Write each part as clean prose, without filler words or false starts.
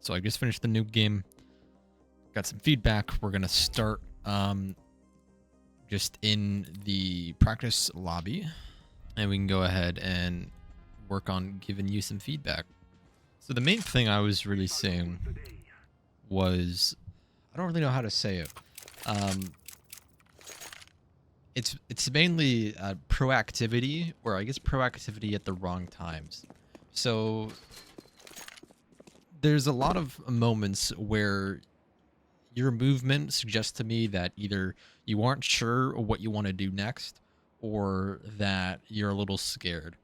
So I just finished the Nuke game. Got some feedback. We're gonna start just in the practice lobby, and we can go ahead and work on giving you some feedback. So the main thing I was really seeing was, I don't really know how to say it. It's mainly proactivity, or I guess proactivity at the wrong times. So there's a lot of moments where your movement suggests to me that either you aren't sure what you want to do next, or that you're a little scared.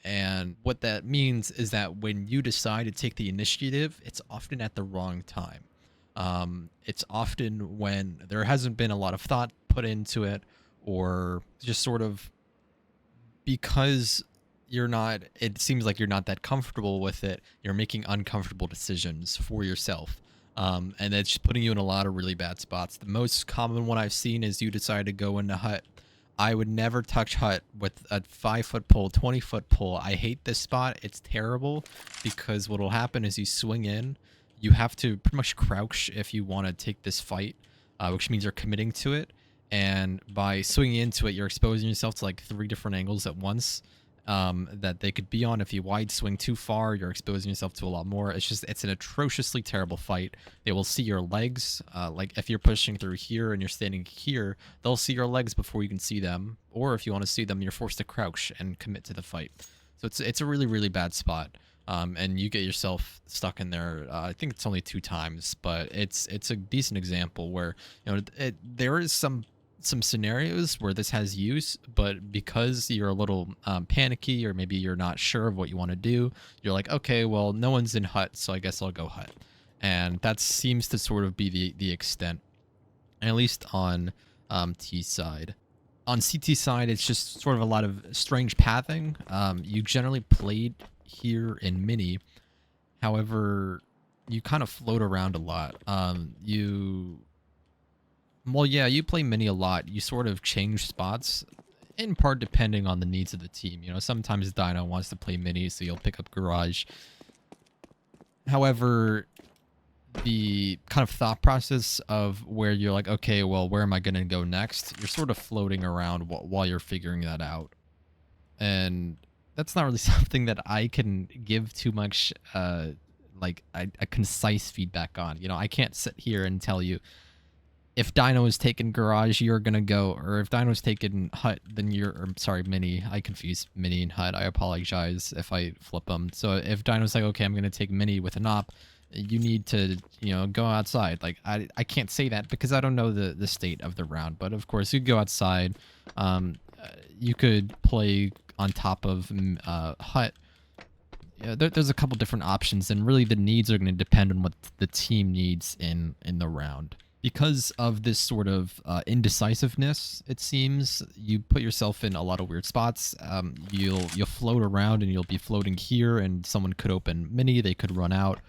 And what that means is that when you decide to take the initiative, it's often at the wrong time. It's often when there hasn't been a lot of thought put into it, or just sort of because it seems like you're not that comfortable with it, you're making uncomfortable decisions for yourself. And it's just putting you in a lot of really bad spots. The most common one I've seen is you decide to go into hut. I would never touch hut with a 5-foot pole, 20-foot pole. I hate this spot. It's terrible because what'll happen is you swing in. You have to pretty much crouch if you want to take this fight, which means you're committing to it. And by swinging into it, you're exposing yourself to like 3 different angles at once that they could be on. If you wide swing too far, you're exposing yourself to a lot more. It's an atrociously terrible fight. They will see your legs. Like if you're pushing through here and you're standing here, they'll see your legs before you can see them. Or if you want to see them, you're forced to crouch and commit to the fight. So it's a really, really bad spot. And you get yourself stuck in there. I think it's only 2 times, but it's a decent example where, you know, there is some scenarios where this has use, but because you're a little panicky, or maybe you're not sure of what you want to do, you're like, okay, well, no one's in hut, so I guess I'll go hut. And that seems to sort of be the extent, at least on T side. On CT side, it's just sort of a lot of strange pathing. You generally played here in mini, however, you kind of float around a lot. Well, yeah, you play mini a lot. You sort of change spots, in part depending on the needs of the team. You know, sometimes Dino wants to play mini, so you'll pick up Garage. However, the kind of thought process of where you're like, okay, well, where am I going to go next? You're sort of floating around while you're figuring that out. And that's not really something that I can give too much, like, a concise feedback on. You know, I can't sit here and tell you, if Dino is taking Garage, you're going to go. Or if Dino's taking Hut, then sorry, Mini. I confuse Mini and Hut. I apologize if I flip them. So if Dino's like, okay, I'm going to take Mini with an op, you need to, you know, go outside. Like, I can't say that because I don't know the state of the round. But of course, you could go outside. You could play on top of Hut. Yeah, there's a couple different options, and really the needs are going to depend on what the team needs in the round. Because of this sort of indecisiveness, it seems, you put yourself in a lot of weird spots. You'll float around, and you'll be floating here, and someone could open mini, they could run out.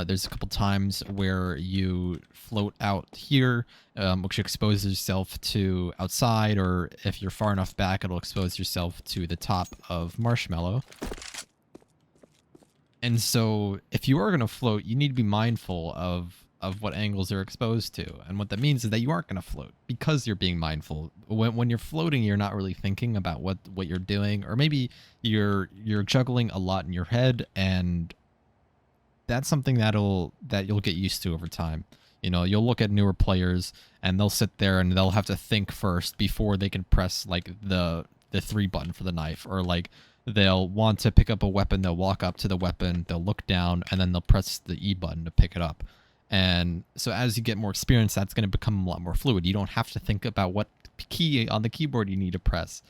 There's a couple times where you float out here, which exposes yourself to outside, or if you're far enough back, it'll expose yourself to the top of Marshmallow. And so if you are going to float, you need to be mindful of what angles you're exposed to. And what that means is that you aren't going to float because you're being mindful. When you're floating, you're not really thinking about what you're doing, or maybe you're juggling a lot in your head, and that's something that you'll get used to over time. You know, you'll look at newer players and they'll sit there and they'll have to think first before they can press like the 3 button for the knife, or like they'll want to pick up a weapon, they'll walk up to the weapon, they'll look down, and then they'll press the E button to pick it up. And so as you get more experience, that's going to become a lot more fluid. You don't have to think about what key on the keyboard you need to press.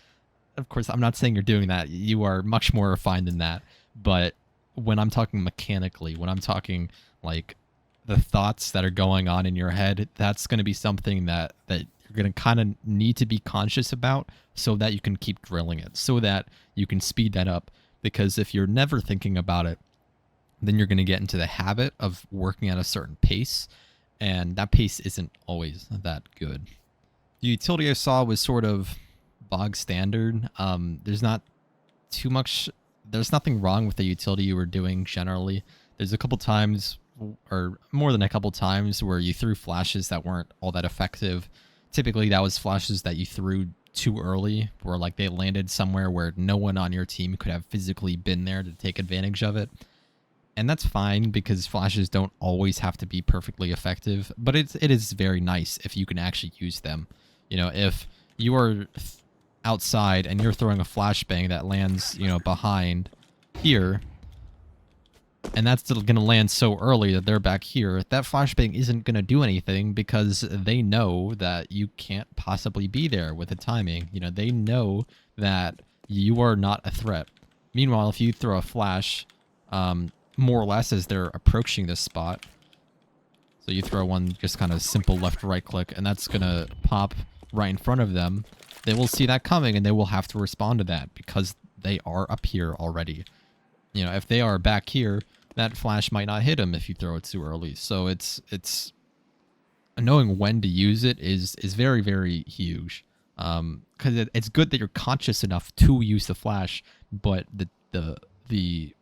Of course, I'm not saying you're doing that. You are much more refined than that. But when I'm talking mechanically, when I'm talking like the thoughts that are going on in your head, that's going to be something that you're going to kind of need to be conscious about, so that you can keep drilling it, so that you can speed that up. Because if you're never thinking about it, then you're going to get into the habit of working at a certain pace, and that pace isn't always that good. The utility I saw was sort of bog standard. There's not too much, there's nothing wrong with the utility you were doing generally. There's a couple times or more than a couple times where you threw flashes that weren't all that effective. Typically, that was flashes that you threw too early, where like they landed somewhere where no one on your team could have physically been there to take advantage of it. And that's fine because flashes don't always have to be perfectly effective, but it is very nice if you can actually use them. You know, if you are outside and you're throwing a flashbang that lands, you know, behind here, and that's still going to land so early that they're back here, that flashbang isn't going to do anything because they know that you can't possibly be there with the timing. You know, they know that you are not a threat. Meanwhile, if you throw a flash, more or less as they're approaching this spot, so you throw one just kind of simple left-right click, and that's going to pop right in front of them, they will see that coming and they will have to respond to that because they are up here already. You know, if they are back here, that flash might not hit them if you throw it too early. So it's knowing when to use it is very, very huge. Because it's good that you're conscious enough to use the flash, but the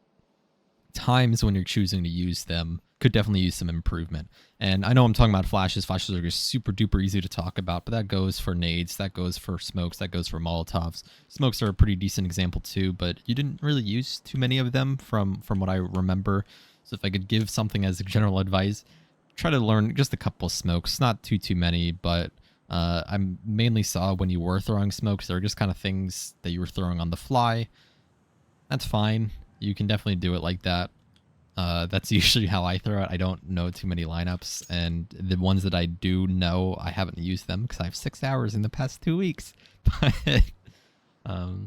times when you're choosing to use them could definitely use some improvement. And I know I'm talking about flashes. Flashes are just super duper easy to talk about, but that goes for nades, that goes for smokes, that goes for Molotovs. Smokes are a pretty decent example too, but you didn't really use too many of them from what I remember. So if I could give something as a general advice, try to learn just a couple of smokes, not too many, but I mainly saw when you were throwing smokes, they're just kind of things that you were throwing on the fly. That's fine. You can definitely do it like that. That's usually how I throw it. I don't know too many lineups, and the ones that I do know, I haven't used them because I have 6 hours in the past 2 weeks. But I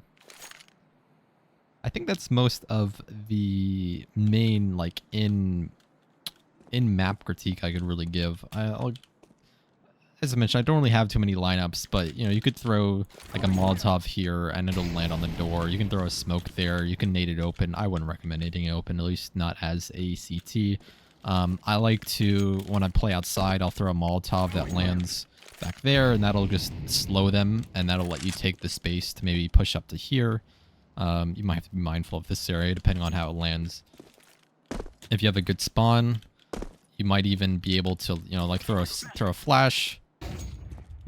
think that's most of the main like in map critique I could really give. As I mentioned, I don't really have too many lineups, but you know, you could throw like a Molotov here and it'll land on the door. You can throw a smoke there. You can nade it open. I wouldn't recommend nading it open, at least not as a CT. I like to, when I play outside, I'll throw a Molotov that lands back there, and that'll just slow them, and that'll let you take the space to maybe push up to here. You might have to be mindful of this area depending on how it lands. If you have a good spawn, you might even be able to, you know, like throw a flash.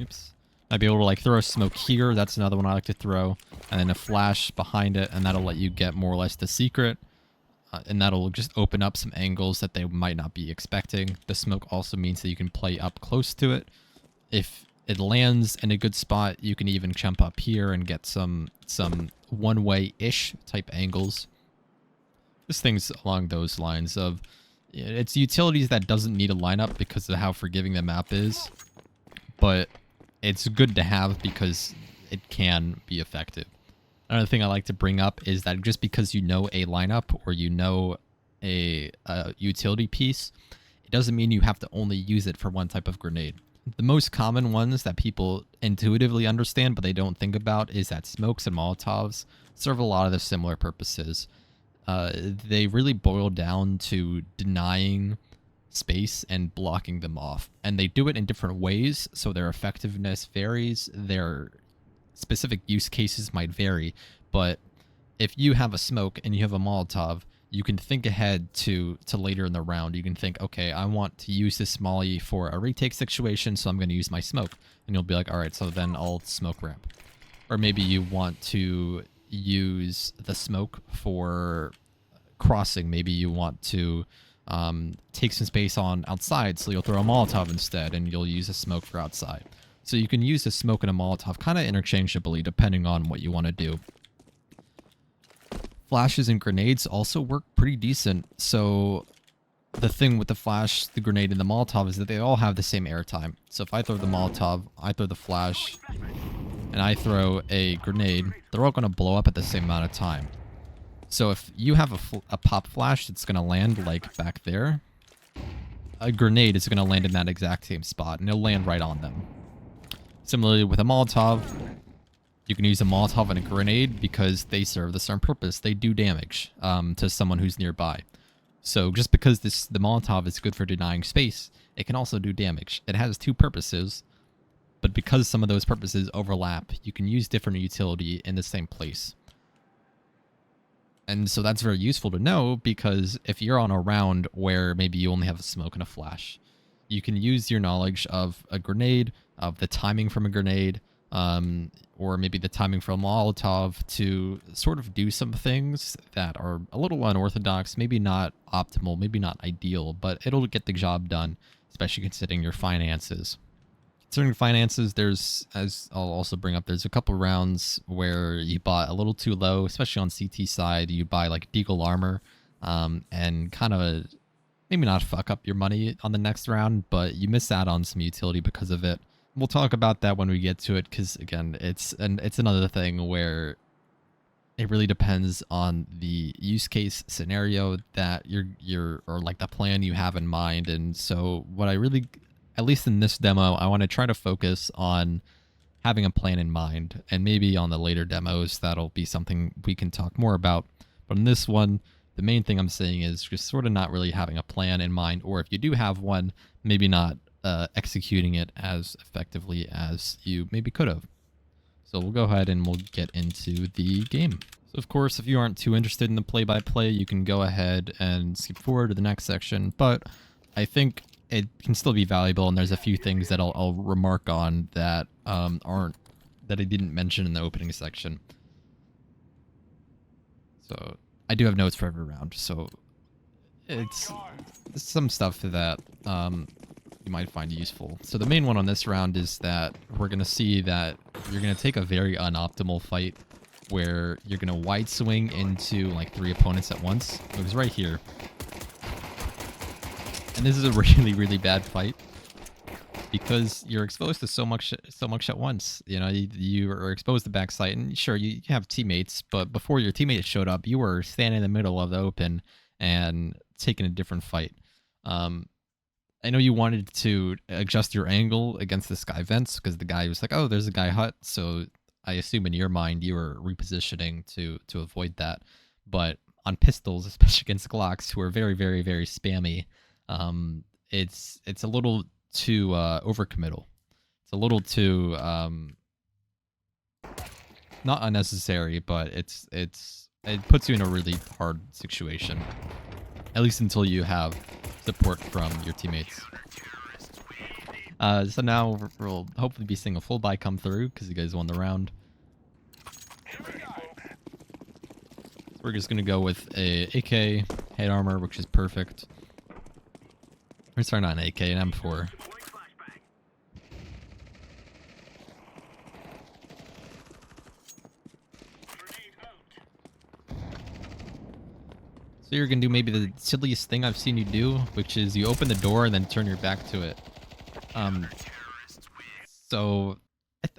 Oops. I'd be able to like throw a smoke here. That's another one I like to throw. And then a flash behind it, and that'll let you get more or less the secret. And that'll just open up some angles that they might not be expecting. The smoke also means that you can play up close to it. If it lands in a good spot, you can even jump up here and get some one-way-ish type angles. Just things along those lines of, it's utilities that doesn't need a lineup because of how forgiving the map is. But it's good to have because it can be effective. Another thing I like to bring up is that just because you know a lineup or you know a utility piece, it doesn't mean you have to only use it for one type of grenade. The most common ones that people intuitively understand but they don't think about is that smokes and Molotovs serve a lot of the similar purposes. They really boil down to denying space and blocking them off, and they do it in different ways, so their effectiveness varies. Their specific use cases might vary, but if you have a smoke and you have a Molotov, you can think ahead to later in the round. You can think, okay, I want to use this molly for a retake situation, so I'm going to use my smoke, and you'll be like, all right, so then I'll smoke ramp. Or maybe you want to use the smoke for crossing. Maybe you want to take some space on outside, so you'll throw a Molotov instead, and you'll use a smoke for outside. So you can use a smoke and a Molotov kind of interchangeably depending on what you want to do. Flashes and grenades also work pretty decent. So the thing with the flash, the grenade, and the Molotov is that they all have the same airtime. So if I throw the Molotov, I throw the flash, and I throw a grenade, they're all going to blow up at the same amount of time. So if you have a pop flash that's going to land like back there, a grenade is going to land in that exact same spot, and it'll land right on them. Similarly with a Molotov, you can use a Molotov and a grenade because they serve the same purpose. They do damage to someone who's nearby. So just because the Molotov is good for denying space, it can also do damage. It has two purposes, but because some of those purposes overlap, you can use different utility in the same place. And so that's very useful to know, because if you're on a round where maybe you only have a smoke and a flash, you can use your knowledge of a grenade, of the timing from a grenade, or maybe the timing from a Molotov to sort of do some things that are a little unorthodox, maybe not optimal, maybe not ideal, but it'll get the job done, especially considering your finances. Concerning finances, there's, as I'll also bring up, there's a couple rounds where you bought a little too low, especially on CT side. You buy like deagle armor, and kind of maybe not fuck up your money on the next round, but you miss out on some utility because of it. We'll talk about that when we get to it, because again, it's another thing where it really depends on the use case scenario that you're or like the plan you have in mind. And so what I really, at least in this demo, I want to try to focus on having a plan in mind, and maybe on the later demos that'll be something we can talk more about. But in this one, the main thing I'm saying is just sort of not really having a plan in mind, or if you do have one, maybe not executing it as effectively as you maybe could have. So we'll go ahead and we'll get into the game. So of course, if you aren't too interested in the play-by-play, you can go ahead and skip forward to the next section, but I think it can still be valuable, and there's a few things that I'll remark on that that I didn't mention in the opening section. So I do have notes for every round, so it's some stuff that you might find useful. So the main one on this round is that we're going to see that you're going to take a very unoptimal fight where you're going to wide swing into like 3 opponents at once. It was right here. And this is a really, really bad fight because you're exposed to so much at once. You know, you are exposed to backside, and sure, you have teammates, but before your teammates showed up, you were standing in the middle of the open and taking a different fight. I know you wanted to adjust your angle against this guy vents because the guy was like, oh, there's a guy hut. So I assume in your mind you were repositioning to avoid that. But on pistols, especially against Glocks, who are very, very, very spammy, it's a little too overcommittal. It's a little too not unnecessary, but it puts you in a really hard situation. At least until you have support from your teammates. So now we'll hopefully be seeing a full buy come through because you guys won the round. We're just going to go with a AK head armor, which is perfect. We're starting on an AK and M4. So you're going to do maybe the silliest thing I've seen you do, which is you open the door and then turn your back to it. So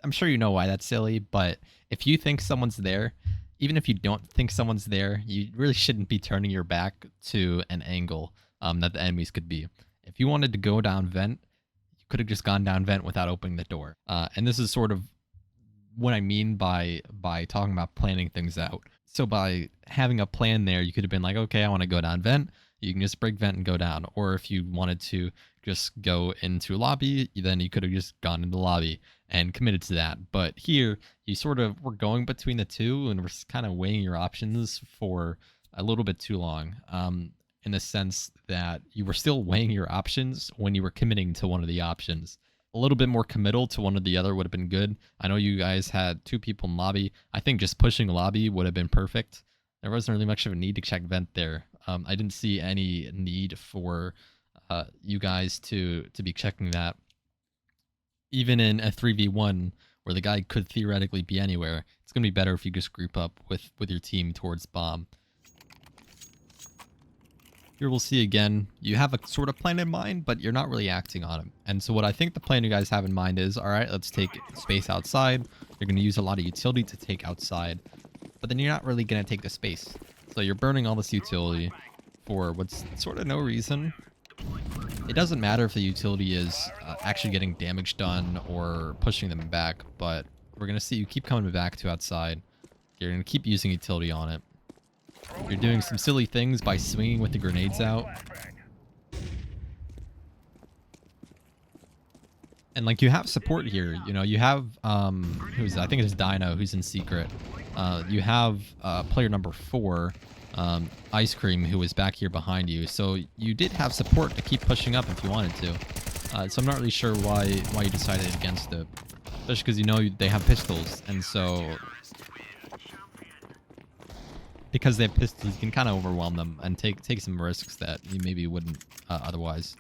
I'm sure you know why that's silly, but if you think someone's there, even if you don't think someone's there, you really shouldn't be turning your back to an angle that the enemies could be. If you wanted to go down vent, you could have just gone down vent without opening the door. And this is sort of what I mean by talking about planning things out. So by having a plan there, you could have been like, okay, I want to go down vent. You can just break vent and go down. Or if you wanted to just go into lobby, then you could have just gone into lobby and committed to that. But here, you sort of were going between the two and were kind of weighing your options for a little bit too long. In the sense that you were still weighing your options when you were committing to one of the options. A little bit more committal to one or the other would have been good. I know you guys had 2 people in lobby. I think just pushing lobby would have been perfect. There wasn't really much of a need to check vent there. I didn't see any need for you guys to be checking that. Even in a 3v1 where the guy could theoretically be anywhere, it's going to be better if you just group up with your team towards bomb. Here we'll see again, you have a sort of plan in mind, but you're not really acting on it. And so what I think the plan you guys have in mind is, all right, let's take space outside. You're going to use a lot of utility to take outside, but then you're not really going to take the space. So you're burning all this utility for what's sort of no reason. It doesn't matter if the utility is actually getting damage done or pushing them back, but we're going to see you keep coming back to outside. You're going to keep using utility on it. You're doing some silly things by swinging with the grenades out. And like you have support here, you know, you have I think it's Dino who's in secret. You have player number 4 Ice Cream, who was back here behind you. So you did have support to keep pushing up if you wanted to. So I'm not really sure why you decided against it, especially because you know they have pistols, and so because they have pistols, you can kind of overwhelm them and take some risks that you maybe wouldn't otherwise.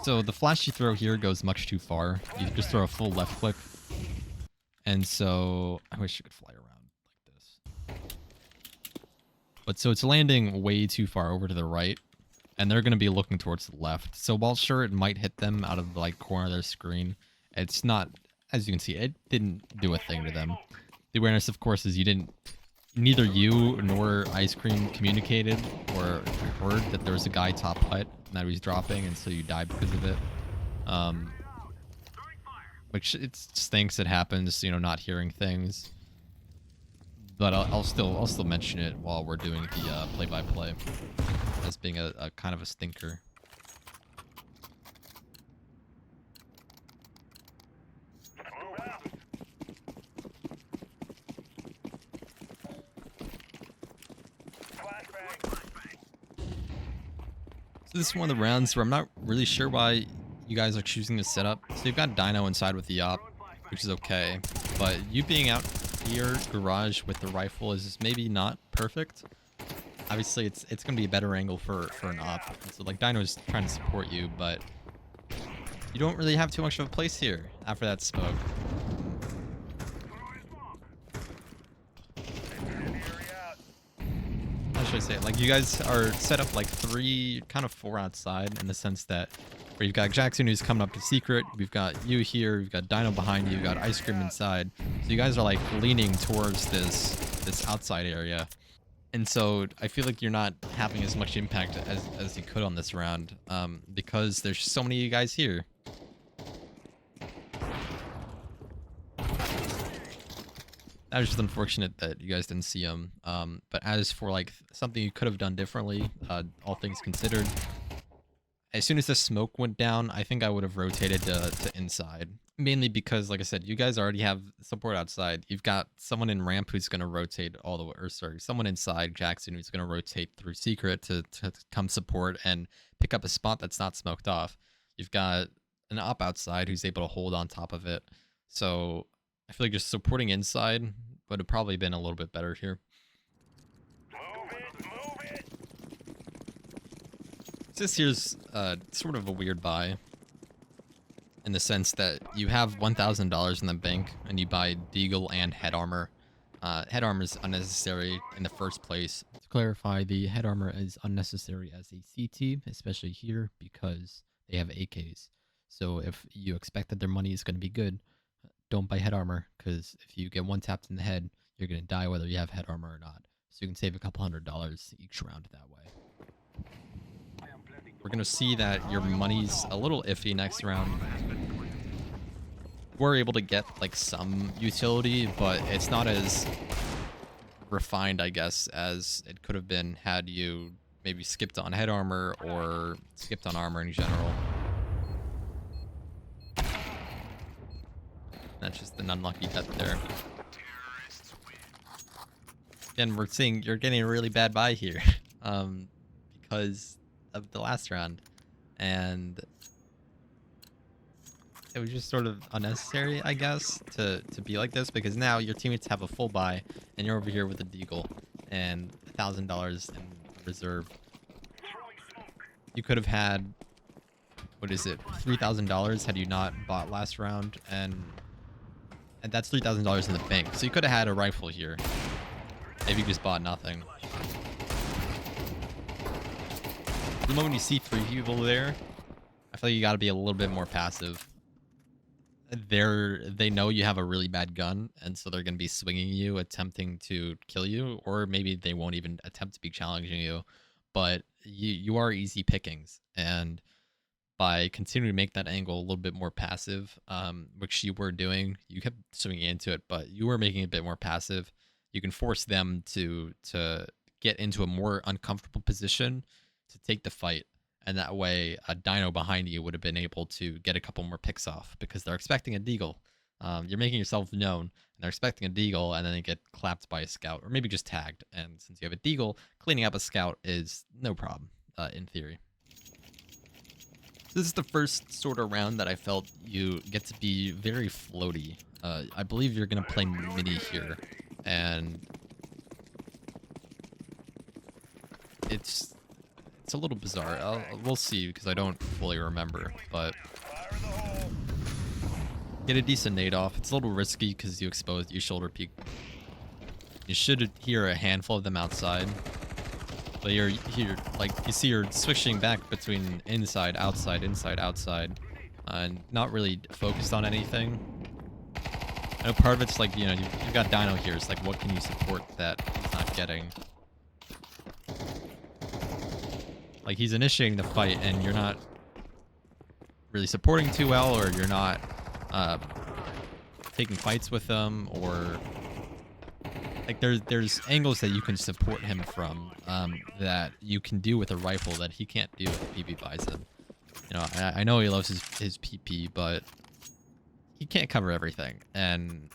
So the flash you throw here goes much too far. You just throw a full left click. And so I wish you could fly around like this. But so it's landing way too far over to the right. And they're going to be looking towards the left. So while sure it might hit them out of the like corner of their screen, it's not, as you can see, it didn't do a thing to them. The awareness, of course, is neither you nor Ice Cream communicated or heard that there was a guy top hut and that he was dropping, and so you died because of it. Which it stinks. It happens, you know, not hearing things. But I'll still mention it while we're doing the play-by-play as being a kind of a stinker. So this is one of the rounds where I'm not really sure why you guys are choosing this setup. So you've got Dino inside with the op, which is okay. But you being out here, garage with the rifle is maybe not perfect. Obviously, it's going to be a better angle for an op. So like Dino's trying to support you, but you don't really have too much of a place here after that smoke. How should I say it? Like, you guys are set up like 3, kind of 4 outside in the sense that where you've got Jackson who's coming up to secret, we've got you here, we've got Dino behind you, you've got Ice Cream inside. So you guys are like leaning towards this outside area. And so I feel like you're not having as much impact as you could on this round because there's so many of you guys here. That was just unfortunate that you guys didn't see him. But as for like something you could have done differently, all things considered, as soon as the smoke went down, I think I would have rotated to inside. Mainly because, like I said, you guys already have support outside. You've got someone in ramp who's going to rotate all the way, or sorry, someone inside Jackson who's going to rotate through secret to come support and pick up a spot that's not smoked off. You've got an op outside who's able to hold on top of it. So I feel like just supporting inside would have probably been a little bit better here. Move it. This here's sort of a weird buy in the sense that you have $1,000 in the bank and you buy Deagle and head armor. Head armor is unnecessary in the first place. To clarify, the head armor is unnecessary as a CT, especially here because they have AKs. So if you expect that their money is going to be good, don't buy head armor, because if you get one tapped in the head, you're going to die whether you have head armor or not. So you can save a couple $100 each round that way. We're going to see that your money's a little iffy next round. We're able to get like some utility, but it's not as refined, I guess, as it could have been had you maybe skipped on head armor or skipped on armor in general. That's just an unlucky death there. Again, we're seeing you're getting a really bad buy here because of the last round, and it was just sort of unnecessary, I guess, to be like this, because now your teammates have a full buy and you're over here with a Deagle and $1,000 in reserve. You could have had, what is it, $3,000 had you not bought last round, and that's $3,000 in the bank. So you could have had a rifle here if you just bought nothing. The moment you see 3 people there, I feel like you got to be a little bit more passive. They know you have a really bad gun, and so they're going to be swinging you, attempting to kill you, or maybe they won't even attempt to be challenging you, but you are easy pickings, and by continuing to make that angle a little bit more passive, which you were doing, you kept swinging into it, but you were making it a bit more passive. You can force them to get into a more uncomfortable position to take the fight, And that way, a Dino behind you would have been able to get a couple more picks off because they're expecting a deagle. You're making yourself known, and they're expecting a deagle, and then they get clapped by a scout, or maybe just tagged. And since you have a deagle, cleaning up a scout is no problem, in theory. This is the first sort of round that I felt you get to be very floaty. I believe you're going to play mini here, and it's a little bizarre. We'll see because I don't fully remember, but get a decent nade off. It's a little risky because you shoulder peek. You should hear a handful of them outside, but you're here, like you see, you're switching back between inside, outside, and not really focused on anything. I know part of it's like, you know, you've got Dino here. It's like, what can you support that he's not getting? Like, he's initiating the fight, and you're not really supporting too well, or you're not taking fights with him, or like there's angles that you can support him from that you can do with a rifle that he can't do with a PP Bison. You know, I know he loves his PP, but he can't cover everything, and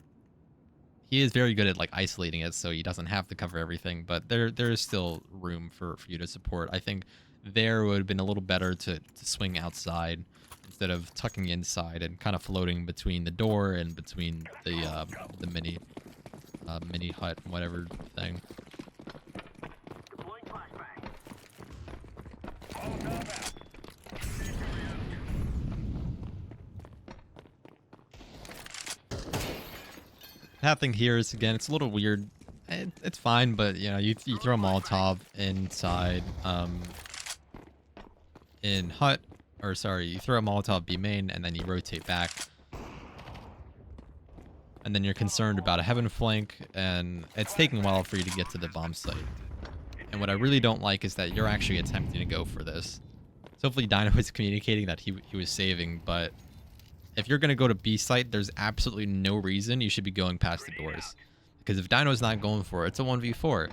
he is very good at like isolating it, so he doesn't have to cover everything. But there is still room for you to support. I think there would have been a little better to swing outside instead of tucking inside and kind of floating between the door and between the mini hut, whatever thing. Happening here is, again, it's a little weird. It's fine, but you know, you throw a Molotov inside in hut, or sorry, you throw a Molotov B main and then you rotate back, and then you're concerned about a heaven flank, and it's taking a while for you to get to the bomb site. And what I really don't like is that you're actually attempting to go for this. So hopefully Dino is communicating that he was saving, but if you're going to go to B site, there's absolutely no reason you should be going past the doors. Because if Dino's not going for it, it's a 1v4.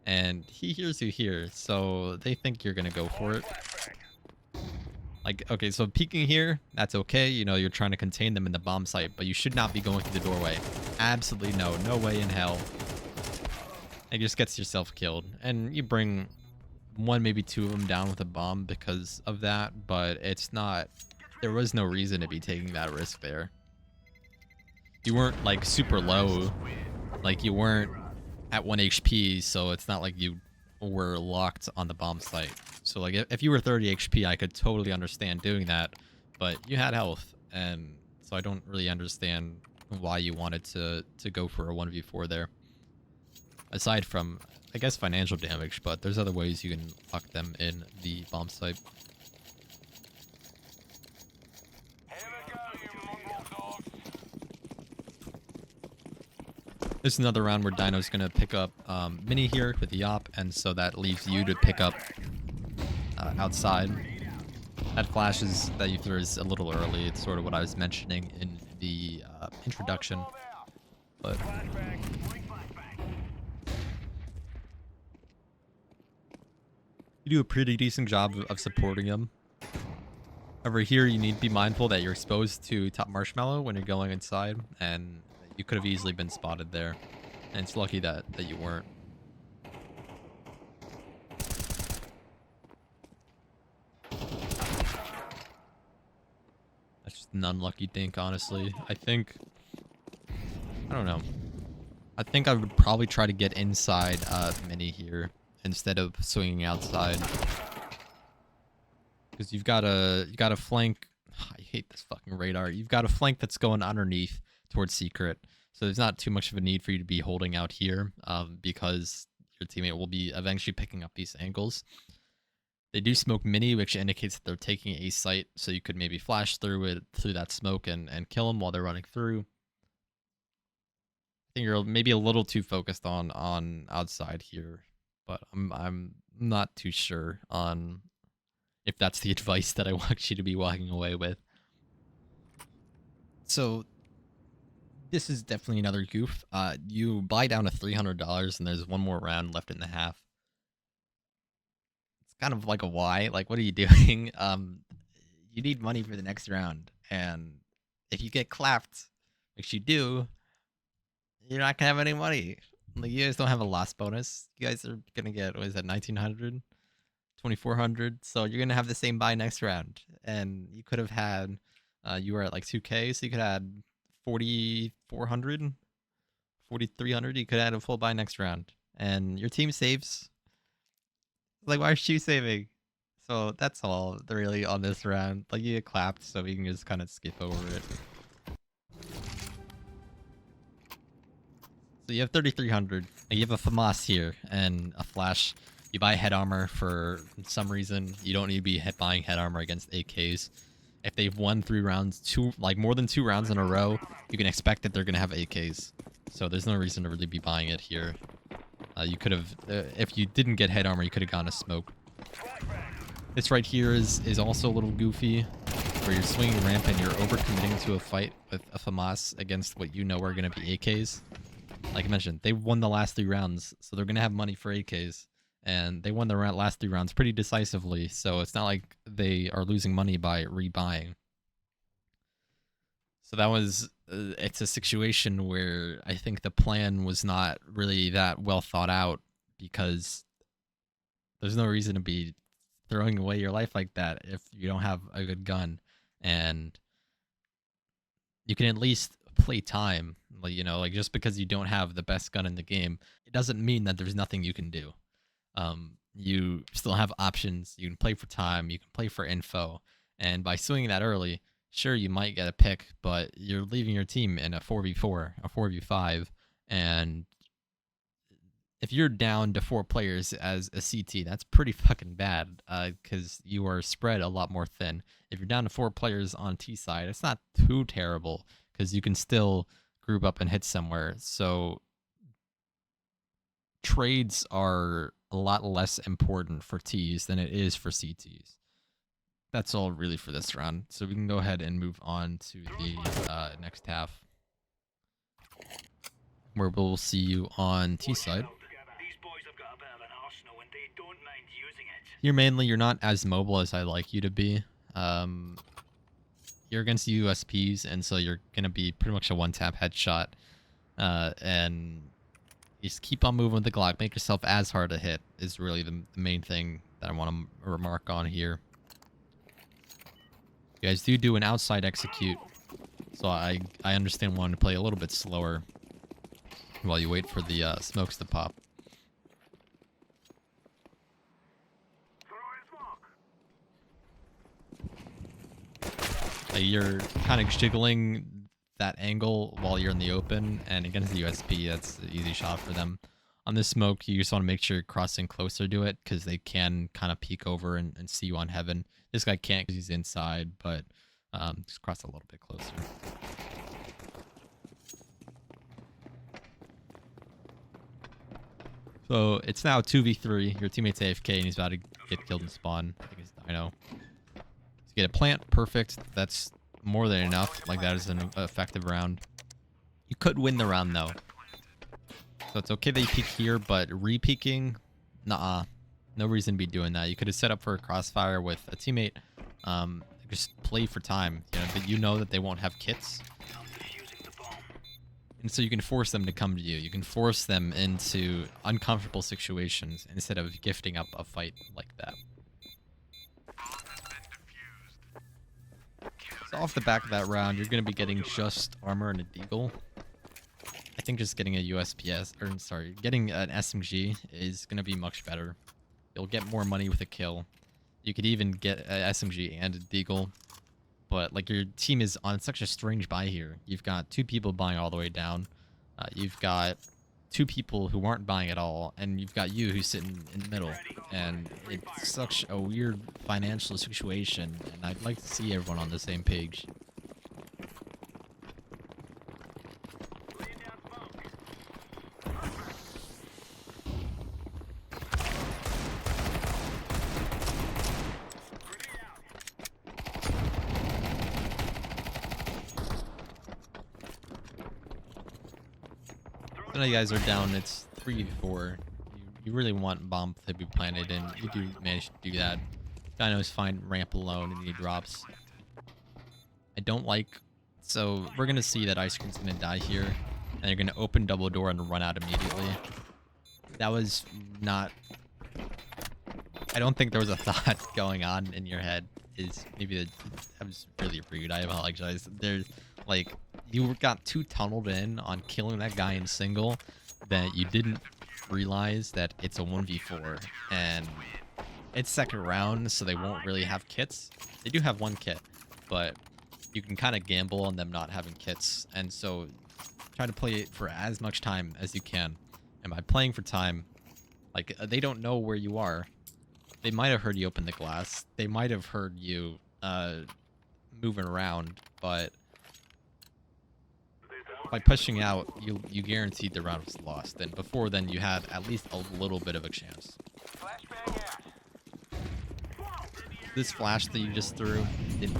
And he hears you here, so they think you're going to go for it. Like, okay, so peeking here, that's okay. You know, you're trying to contain them in the bomb site, but you should not be going through the doorway. Absolutely no way in hell. It just gets yourself killed. And you bring one, maybe two of them down with a bomb because of that, but it's not... There was no reason to be taking that risk there. You weren't, like, super low. Like, you weren't at 1 HP, so it's not like you were locked on the bomb site. So, like, if you were 30 HP, I could totally understand doing that, but you had health, and so I don't really understand why you wanted to go for a 1v4 there. Aside from, I guess, financial damage, but there's other ways you can lock them in the bomb site. This is another round where Dino's going to pick up Mini here with the op, and so that leaves you to pick up outside. That flashes that you threw is a little early. It's sort of what I was mentioning in the introduction. But you do a pretty decent job of supporting him. Over here, you need to be mindful that you're exposed to top marshmallow when you're going inside, and you could have easily been spotted there, and it's lucky that you weren't. That's just an unlucky dink, honestly. I don't know. I think I would probably try to get inside Mini here instead of swinging outside, because you've got a flank. I hate this fucking radar. You've got a flank that's going underneath towards secret, so there's not too much of a need for you to be holding out here, because your teammate will be eventually picking up these angles. They do smoke Mini, which indicates that they're taking a site, so you could maybe flash through that smoke and kill them while they're running through. I think you're maybe a little too focused on outside here, but I'm not too sure on if that's the advice that I want you to be walking away with. So this is definitely another goof. You buy down to $300, and there's one more round left in the half. It's kind of like a why. Like, what are you doing? You need money for the next round, and if you get clapped, which you do, you're not gonna have any money. Like, you guys don't have a loss bonus. You guys are gonna get, what is that, 1900, 2400. So you're gonna have the same buy next round, and you could have had, you were at like 2K, so you could have had 4400, 4300. You could have had a full buy next round, and your team saves. Like, why is you saving? So that's all really on this round. Like, you get clapped, so we can just kind of skip over it. So you have 3300. You have a FAMAS here and a flash. You buy head armor for some reason. You don't need to be buying head armor against AKs. If they've won 3 rounds, more than 2 rounds in a row, you can expect that they're gonna have AKs. So there's no reason to really be buying it here. You could have, if you didn't get head armor, you could have gone to smoke. This right here is also a little goofy, where you're swinging ramp and you're overcommitting to a fight with a FAMAS against what you know are going to be AKs. Like I mentioned, they won the last 3 rounds, so they're going to have money for AKs. And they won the last 3 rounds pretty decisively, so it's not like they are losing money by rebuying. So that was, it's a situation where I think the plan was not really that well thought out, because there's no reason to be throwing away your life like that if you don't have a good gun. And you can at least play time. Like, you know, like, just because you don't have the best gun in the game, it doesn't mean that there's nothing you can do. You still have options. You can play for time, you can play for info, and by swinging that early, sure, you might get a pick, but you're leaving your team in a 4v4, a 4v5, and if you're down to 4 players as a CT, that's pretty fucking bad, because you are spread a lot more thin. If you're down to 4 players on T side, it's not too terrible, because you can still group up and hit somewhere. So trades are a lot less important for Ts than it is for CTs. That's all really for this round. So we can go ahead and move on to the next half, where we'll see you on T side. Here mainly, you're not as mobile as I'd like you to be. You're against USPs, and so you're going to be pretty much a one-tap headshot. And you just keep on moving with the Glock. Make yourself as hard to hit is really the main thing that I want to remark on here. You guys do an outside execute, so I understand wanting to play a little bit slower while you wait for the smokes to pop. You're kind of jiggling that angle while you're in the open, and against the USP, that's an easy shot for them. On this smoke, you just want to make sure you're crossing closer to it, because they can kind of peek over and see you on heaven. This guy can't because he's inside, but just cross a little bit closer. So it's now 2v3. Your teammate's AFK and he's about to get killed in spawn. I think it's Dino. To get a plant, perfect. That's more than enough. Like, that is an effective round. You could win the round though. So it's okay that you peek here, but re-peeking, nah. No reason to be doing that. You could have set up for a crossfire with a teammate. Just play for time. You know, but you know that they won't have kits. And so you can force them to come to you. You can force them into uncomfortable situations instead of gifting up a fight like that. So off the back of that round, you're going to be getting just armor and a deagle. I think just getting a USPS, or sorry, getting an SMG is going to be much better. You'll get more money with a kill. You could even get an SMG and a deagle. But, like, your team is on such a strange buy here. You've got 2 people buying all the way down. You've got 2 people who aren't buying at all. And you've got you who's sitting in the middle. And it's such a weird financial situation. And I'd like to see everyone on the same page. Now you guys are down. It's 3v4. you really want bomb to be planted, and you do manage to do that. Dinos find ramp alone and he drops. I don't like... So we're going to see that Ice Cream's going to die here. And they're going to open double door and run out immediately. That was not... I don't think there was a thought going on in your head. Is maybe that was really rude. I apologize. There's like... You got too tunneled in on killing that guy in single that you didn't realize that it's a 1v4. And it's second round, so they won't really have kits. They do have one kit, but you can kind of gamble on them not having kits. And so try to play it for as much time as you can. And by playing for time, like, they don't know where you are. They might have heard you open the glass. They might have heard you moving around, but by pushing out, you guaranteed the round was lost. And before then, you had at least a little bit of a chance. This flash that you just threw did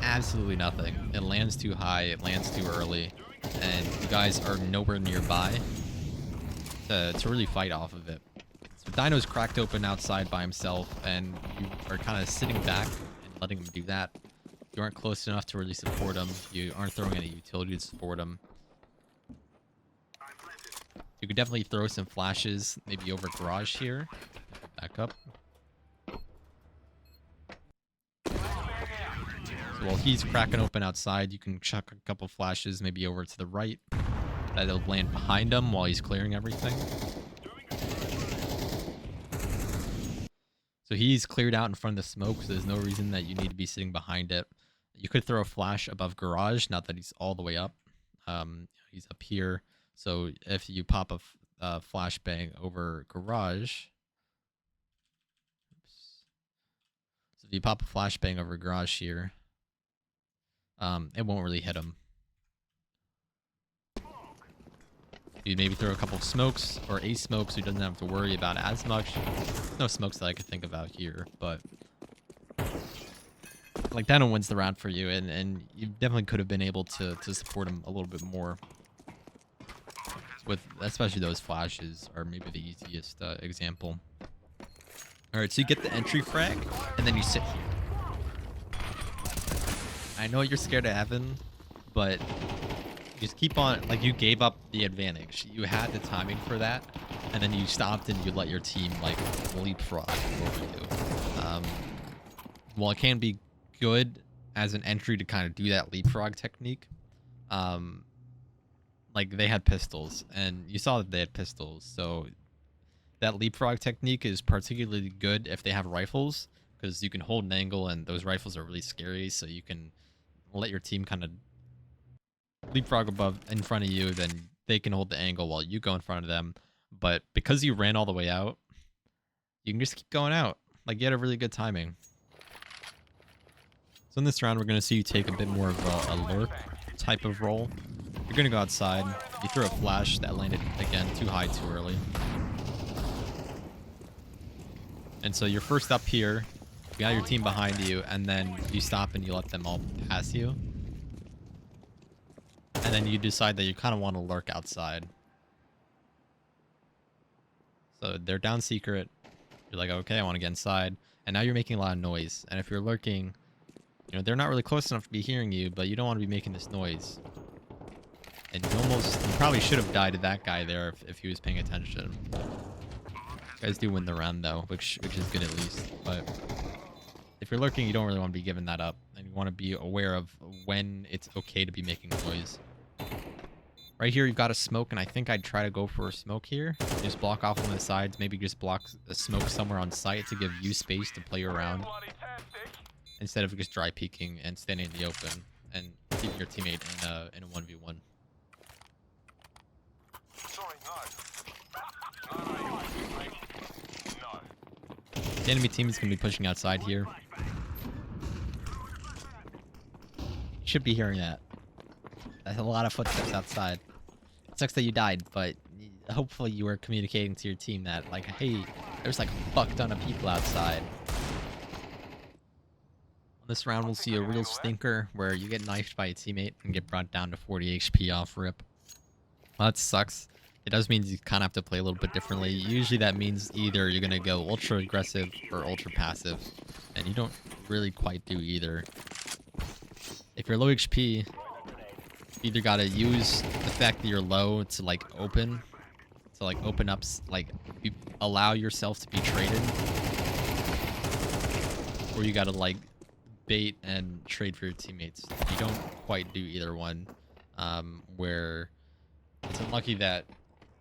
absolutely nothing. It lands too high, it lands too early, and you guys are nowhere nearby to really fight off of it. So Dino's cracked open outside by himself, and you are kind of sitting back and letting him do that. You aren't close enough to really support him. You aren't throwing any utility to support him. You could definitely throw some flashes, maybe over garage here. Back up. So while he's cracking open outside, you can chuck a couple flashes maybe over to the right. That'll land behind him while he's clearing everything. So he's cleared out in front of the smoke, so there's no reason that you need to be sitting behind it. You could throw a flash above garage, not that he's all the way up. He's up here. So if you pop a flashbang over garage... So if you pop a flashbang over garage here, it won't really hit him. You maybe throw a couple of smokes or a smoke so he doesn't have to worry about as much. No smokes that I could think about here, but like Dino wins the round for you, and you definitely could have been able to support him a little bit more. With especially those flashes are maybe the easiest example. Alright, so you get the entry frag, and then you sit here. I know you're scared of Evan, but you just keep on, like, you gave up the advantage. You had the timing for that, and then you stopped and you let your team, like, leapfrog over you. While it can be good as an entry to kind of do that leapfrog technique, like, they had pistols, and you saw that they had pistols, so that leapfrog technique is particularly good if they have rifles, because you can hold an angle, and those rifles are really scary, so you can let your team kind of leapfrog above in front of you, then they can hold the angle while you go in front of them. But because you ran all the way out, you can just keep going out. Like, you had a really good timing. So in this round, we're going to see you take a bit more of a lurk type of role. You're going to go outside. You throw a flash that landed, again, too high, too early. And so you're first up here. You got your team behind you, and then you stop and you let them all pass you. And then you decide that you kind of want to lurk outside. So they're down secret. You're like, okay, I want to get inside. And now you're making a lot of noise. And if you're lurking, you know, they're not really close enough to be hearing you, but you don't want to be making this noise. And you probably should have died to that guy there if he was paying attention. You guys do win the round, though, which is good at least. But if you're lurking, you don't really want to be giving that up. And you want to be aware of when it's okay to be making noise. Right here, you've got a smoke, and I think I'd try to go for a smoke here. Just block off on the sides. Maybe just block a smoke somewhere on site to give you space to play around. Instead of just dry peeking and standing in the open and keeping your teammate in a 1v1. The enemy team is going to be pushing outside here. You should be hearing that. That's a lot of footsteps outside. It sucks that you died, but hopefully you were communicating to your team that, like, hey, there's like a fuck ton of people outside. On this round, we'll see a real stinker where you get knifed by a teammate and get brought down to 40 HP off rip. Well, that sucks. It does mean you kind of have to play a little bit differently. Usually that means either you're going to go ultra aggressive or ultra passive, and you don't really quite do either. If you're low HP, you either got to use the fact that you're low to like open up, allow yourself to be traded, or you got to like bait and trade for your teammates. You don't quite do either one, where it's unlucky that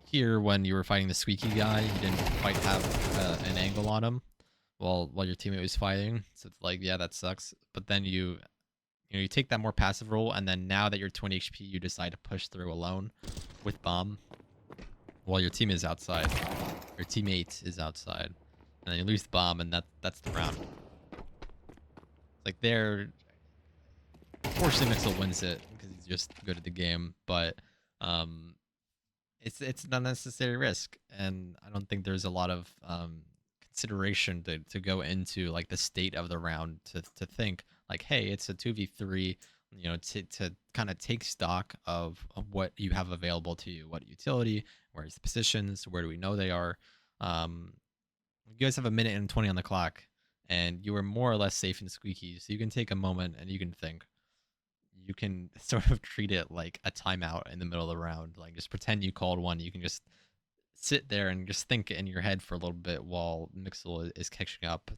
here when you were fighting the squeaky guy, you didn't quite have an angle on him while your teammate was fighting. So it's like, yeah, that sucks. But then you take that more passive role, and then now that you're 20 HP, you decide to push through alone with bomb while your team is outside. Your teammate is outside, and then you lose the bomb, and that's the round. Like there, fortunately, Mixel wins it because he's just good at the game, but it's an unnecessary risk, and I don't think there's a lot of consideration to go into like the state of the round to think like, hey, it's a 2v3, to kind of take stock of what you have available to you, what utility, where's the positions, where do we know they are. You guys have a minute and 20 on the clock, and you are more or less safe in squeaky, so you can take a moment and you can think. You can sort of treat it like a timeout in the middle of the round. Like, just pretend you called one. You can just sit there and just think in your head for a little bit while Mixel is catching up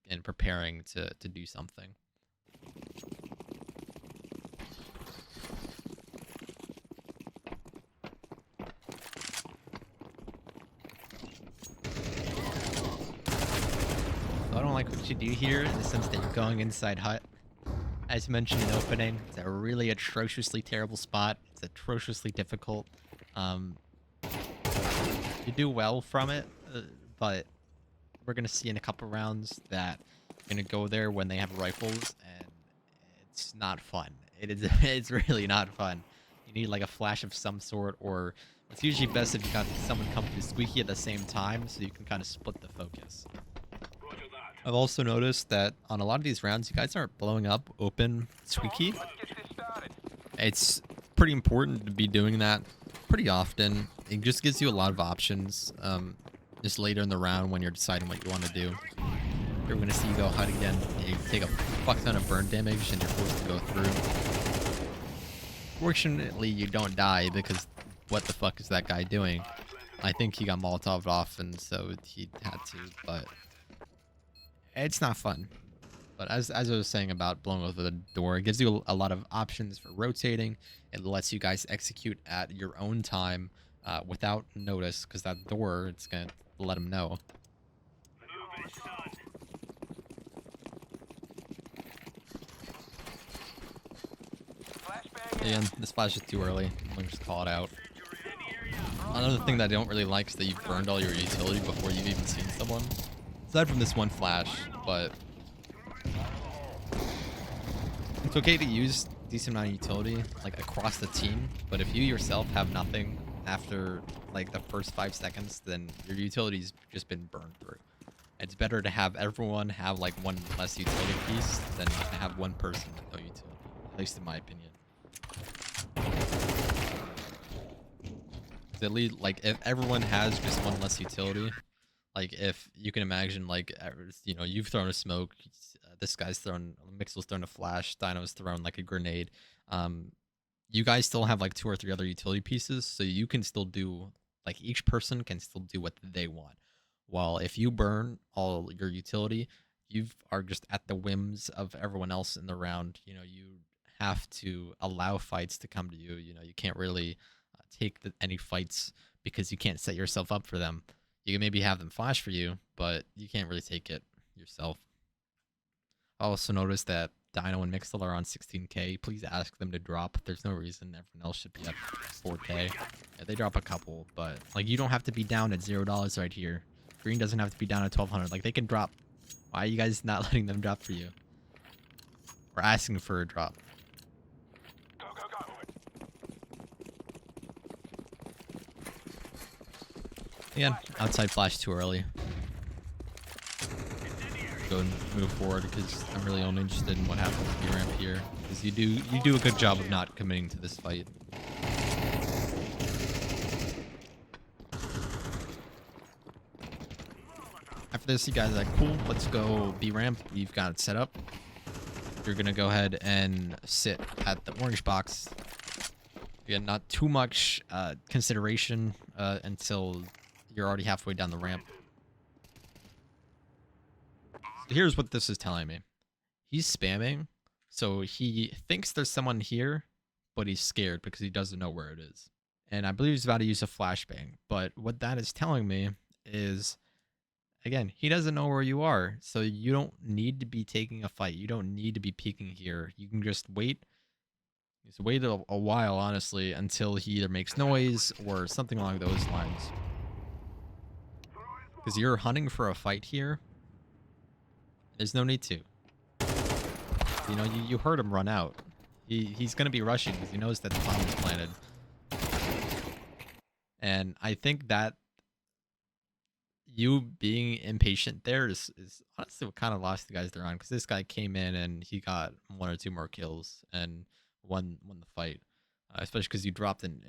and preparing to do something. I don't like what you do here in the sense that you're going inside hut. As mentioned in opening, it's a really atrociously terrible spot. It's atrociously difficult. You do well from it, but we're going to see in a couple rounds that you're going to go there when they have rifles, and it's not fun. It's really not fun. You need like a flash of some sort, or it's usually best if you got someone come through squeaky at the same time so you can kind of split the focus. I've also noticed that on a lot of these rounds, you guys aren't blowing up open squeaky. It's pretty important to be doing that pretty often. It just gives you a lot of options just later in the round when you're deciding what you want to do. You're going to see you go hide again, you take a fuck ton of burn damage, and you're forced to go through. Fortunately, you don't die, because what the fuck is that guy doing? I think he got Molotov'd off, and so he had to, but it's not fun. But as I was saying about blowing over the door, it gives you a lot of options for rotating. It lets you guys execute at your own time without notice, because that door, it's going to let them know. And this flash is too early. Let me just call it out. Another thing that I don't really like is that you've burned all your utility before you've even seen someone. Aside from this one flash, but it's okay to use decent amount of utility like across the team, but if you yourself have nothing after like the first 5 seconds, then your utility's just been burned through. It's better to have everyone have like one less utility piece than to have one person with no utility, at least in my opinion. At least, like, if everyone has just one less utility, like if you can imagine, like, you've thrown a smoke, this guy's thrown, Mixel's thrown a flash, Dino's thrown like a grenade. You guys still have like 2 or 3 other utility pieces, so you can still do, like, each person can still do what they want. While if you burn all your utility, you are just at the whims of everyone else in the round. You have to allow fights to come to you. You can't really take any fights because you can't set yourself up for them. You can maybe have them flash for you, but you can't really take it yourself. I also noticed that Dino and Mixel are on 16k. Please ask them to drop. There's no reason everyone else should be at 4k. Yeah, they drop a couple, but like you don't have to be down at $0 right here. Green doesn't have to be down at 1200. Like they can drop. Why are you guys not letting them drop for you? Or asking for a drop? Again, outside flash too early. Go and move forward because I'm really only interested in what happens with your ramp here. Because you do a good job of not committing to this fight. this, you guys are like, cool, let's go B ramp. You've got it set up. You're gonna go ahead and sit at the orange box. Again, not too much consideration until you're already halfway down the ramp. So here's what this is telling me. He's spamming, so he thinks there's someone here, but he's scared because he doesn't know where it is. And I believe he's about to use a flashbang. But what that is telling me is, again, he doesn't know where you are. So you don't need to be taking a fight. You don't need to be peeking here. You can just wait. Just wait a while, honestly, until he either makes noise or something along those lines. Because you're hunting for a fight here. There's no need to. You know, you heard him run out. He's going to be rushing because he knows that the bomb is planted. And I think that you being impatient there is honestly what kind of lost the guys they're on, because this guy came in and he got 1 or 2 more kills and won the fight, especially because you dropped and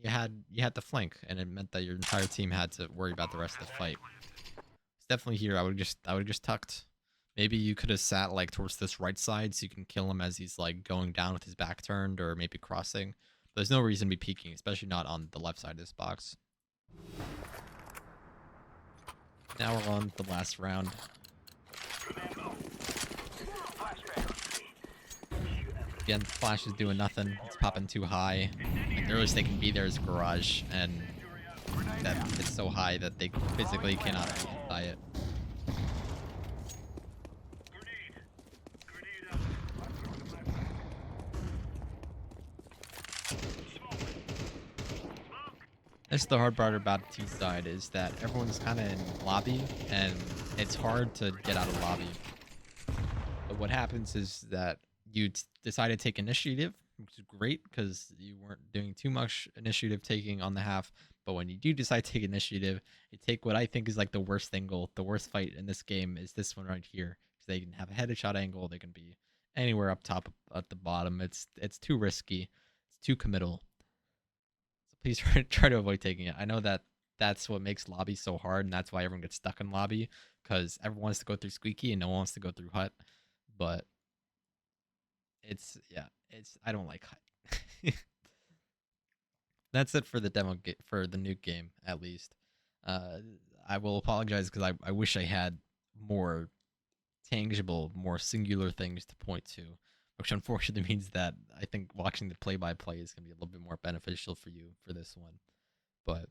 you had to flank, and it meant that your entire team had to worry about the rest of the fight. It's definitely here. I would have just tucked. Maybe you could have sat like towards this right side so you can kill him as he's like going down with his back turned, or maybe crossing. But there's no reason to be peeking, especially not on the left side of this box. Now we're on the last round. Again, the flash is doing nothing. It's popping too high. Like, the earliest they can be there is garage, and that it's so high that they physically cannot by it. That's the hard part about T Side, is that everyone's kind of in lobby, and it's hard to get out of lobby. But what happens is that you decide to take initiative, which is great because you weren't doing too much initiative taking on the half. But when you do decide to take initiative, you take what I think is like the worst angle. The worst fight in this game is this one right here, because they can have a headshot angle. They can be anywhere up top, at the bottom. It's too risky. It's too committal. Please try to avoid taking it. I know that that's what makes lobby so hard, and that's why everyone gets stuck in lobby, because everyone wants to go through squeaky and no one wants to go through hut. But I don't like hut. That's it for the demo for the Nuke game, at least. I will apologize because I wish I had more tangible, more singular things to point to, which unfortunately means that I think watching the play-by-play is going to be a little bit more beneficial for you for this one. But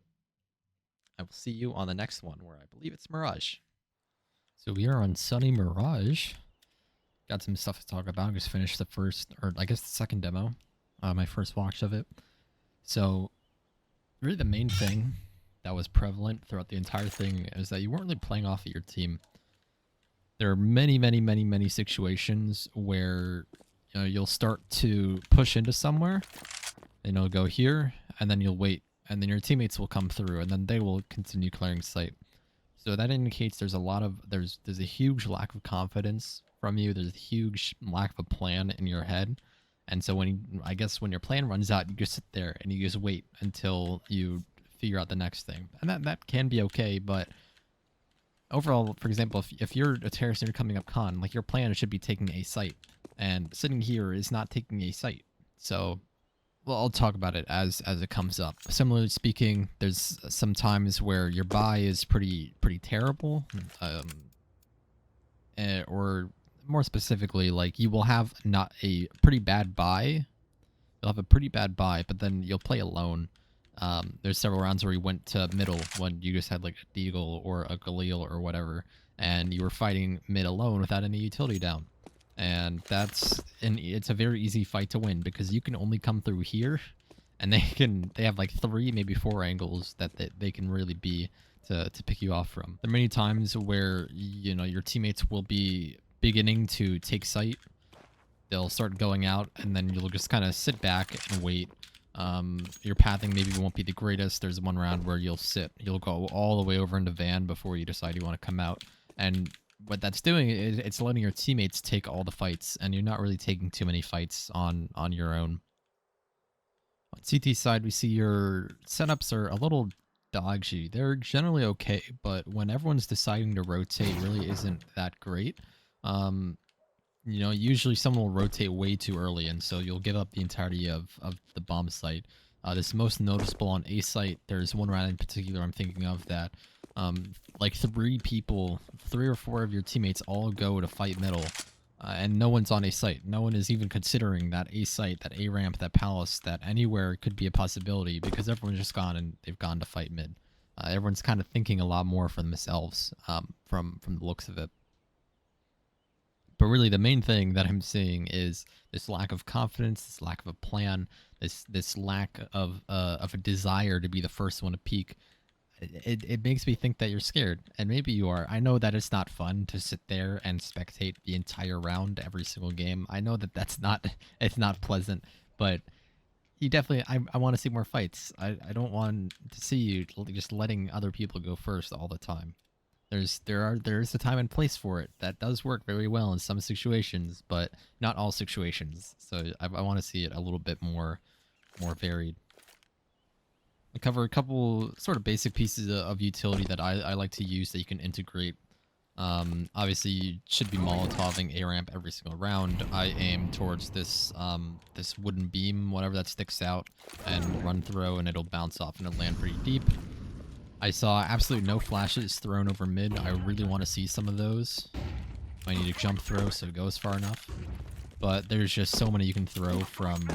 I will see you on the next one, where I believe it's Mirage. So we are on sunny Mirage. Got some stuff to talk about. Just finished the first, or I guess the second demo, my first watch of it. So really the main thing that was prevalent throughout the entire thing is that you weren't really playing off of your team. There are many situations where you'll start to push into somewhere, and you'll go here, and then you'll wait, and then your teammates will come through, and then they will continue clearing site. So that indicates there's a huge lack of confidence from you. There's a huge lack of a plan in your head. And so when your plan runs out, you just sit there and you just wait until you figure out the next thing. And that can be okay, but overall, for example, if you're a terrorist and you're coming up con, like, your plan should be taking a site, and sitting here is not taking a site. So, well, I'll talk about it as it comes up. Similarly speaking, there's some times where your buy is pretty terrible, or more specifically, like, you will have not a pretty bad buy. You'll have a pretty bad buy, but then you'll play alone. There's several rounds where you went to middle when you just had like a Deagle or a Galil or whatever, and you were fighting mid alone without any utility down. And it's a very easy fight to win, because you can only come through here, and they have like 3, maybe 4 angles that they can really be to pick you off from. There are many times where your teammates will be beginning to take site. They'll start going out, and then you'll just kind of sit back and wait. Your pathing maybe won't be the greatest. There's one round where you'll go all the way over into van before you decide you want to come out. And what that's doing is it's letting your teammates take all the fights, and you're not really taking too many fights on your own. On CT side, we see your setups are a little dog shit. They're generally okay, but when everyone's deciding to rotate, really isn't that great. You know, usually someone will rotate way too early, and so you'll give up the entirety of the bomb site. This is most noticeable on A site. There's one round in particular I'm thinking of that, like 3 or 4 of your teammates all go to fight middle, and no one's on A site. No one is even considering that A site, that A ramp, that palace, that anywhere could be a possibility because everyone's just gone and they've gone to fight mid. Everyone's kind of thinking a lot more for themselves, from the looks of it. But really, the main thing that I'm seeing is this lack of confidence, this lack of a plan, this lack of a desire to be the first one to peak. It makes me think that you're scared, and maybe you are. I know that it's not fun to sit there and spectate the entire round, every single game. I know that it's not pleasant, but you definitely. I want to see more fights. I don't want to see you just letting other people go first all the time. There's a time and place for it. That does work very well in some situations, but not all situations. So I want to see it a little bit more varied. I'll cover a couple sort of basic pieces of utility that I like to use that you can integrate. Obviously, you should be Molotoving A ramp every single round. I aim towards this this wooden beam, whatever that sticks out, and run throw, and it'll bounce off and it'll land pretty deep. I saw absolutely no flashes thrown over mid. I really want to see some of those. I need a jump throw so it goes far enough. But there's just so many you can throw from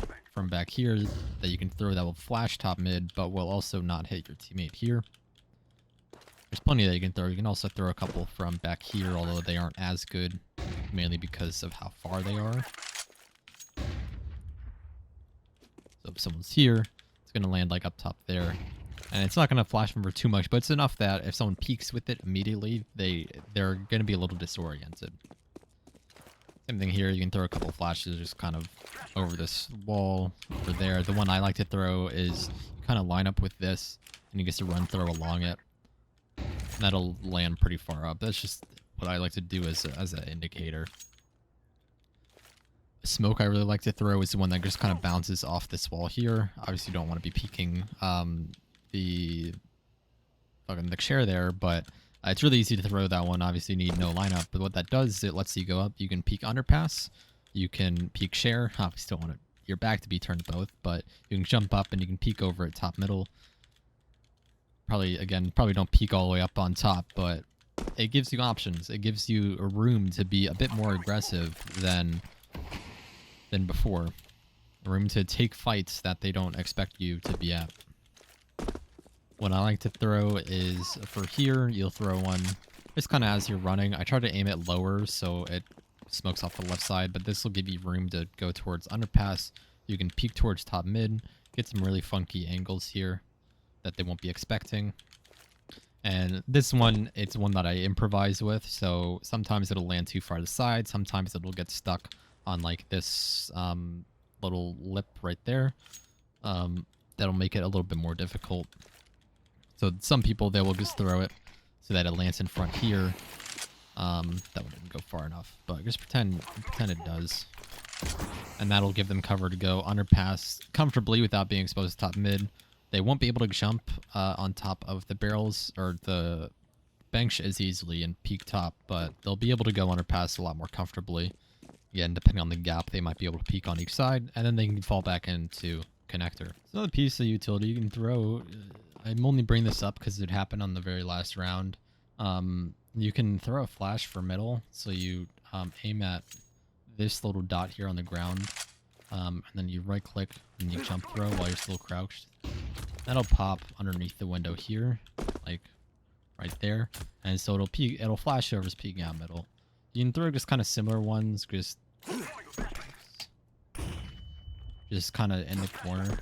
back here that you can throw that will flash top mid, but will also not hit your teammate here. There's plenty that you can throw. You can also throw a couple from back here, although they aren't as good, mainly because of how far they are. So if someone's here, it's going to land like up top there. And it's not going to flash them for too much, but it's enough that if someone peeks with it immediately, they're going to be a little disoriented. Same thing here. You can throw a couple flashes just kind of over this wall over there. The one I like to throw is you kind of line up with this, and you get to run throw along it. And that'll land pretty far up. That's just what I like to do as an indicator. Smoke I really like to throw is the one that just kind of bounces off this wall here. Obviously, you don't want to be peeking the chair there, but it's really easy to throw that one. Obviously, you need no lineup, but what that does is it lets you go up. You can peek underpass, you can peek share. Obviously, don't want your back to be turned both, but you can jump up and you can peek over at top middle. Probably don't peek all the way up on top, but it gives you options. It gives you a room to be a bit more aggressive than before. A room to take fights that they don't expect you to be at. What I like to throw is for here, you'll throw one just kind of as you're running. I try to aim it lower so it smokes off the left side, but this will give you room to go towards underpass. You can peek towards top mid, get some really funky angles here that they won't be expecting. And this one, it's one that I improvise with, so sometimes it'll land too far to the side, sometimes it'll get stuck on like this little lip right there. That'll make it a little bit more difficult. So some people, they will just throw it so that it lands in front here. That wouldn't go far enough, but just pretend it does. And that'll give them cover to go underpass comfortably without being exposed to top mid. They won't be able to jump on top of the barrels or the bench as easily and peek top, but they'll be able to go underpass a lot more comfortably. Again, depending on the gap, they might be able to peek on each side, and then they can fall back into connector. Another piece of utility you can throw. I'm only bringing this up because it happened on the very last round. You can throw a flash for middle, so you aim at this little dot here on the ground, and then you right click and you jump throw while you're still crouched. That'll pop underneath the window here, like right there, and so it'll flash whoever's peeking out middle. You can throw just kind of similar ones, just kind of in the corner.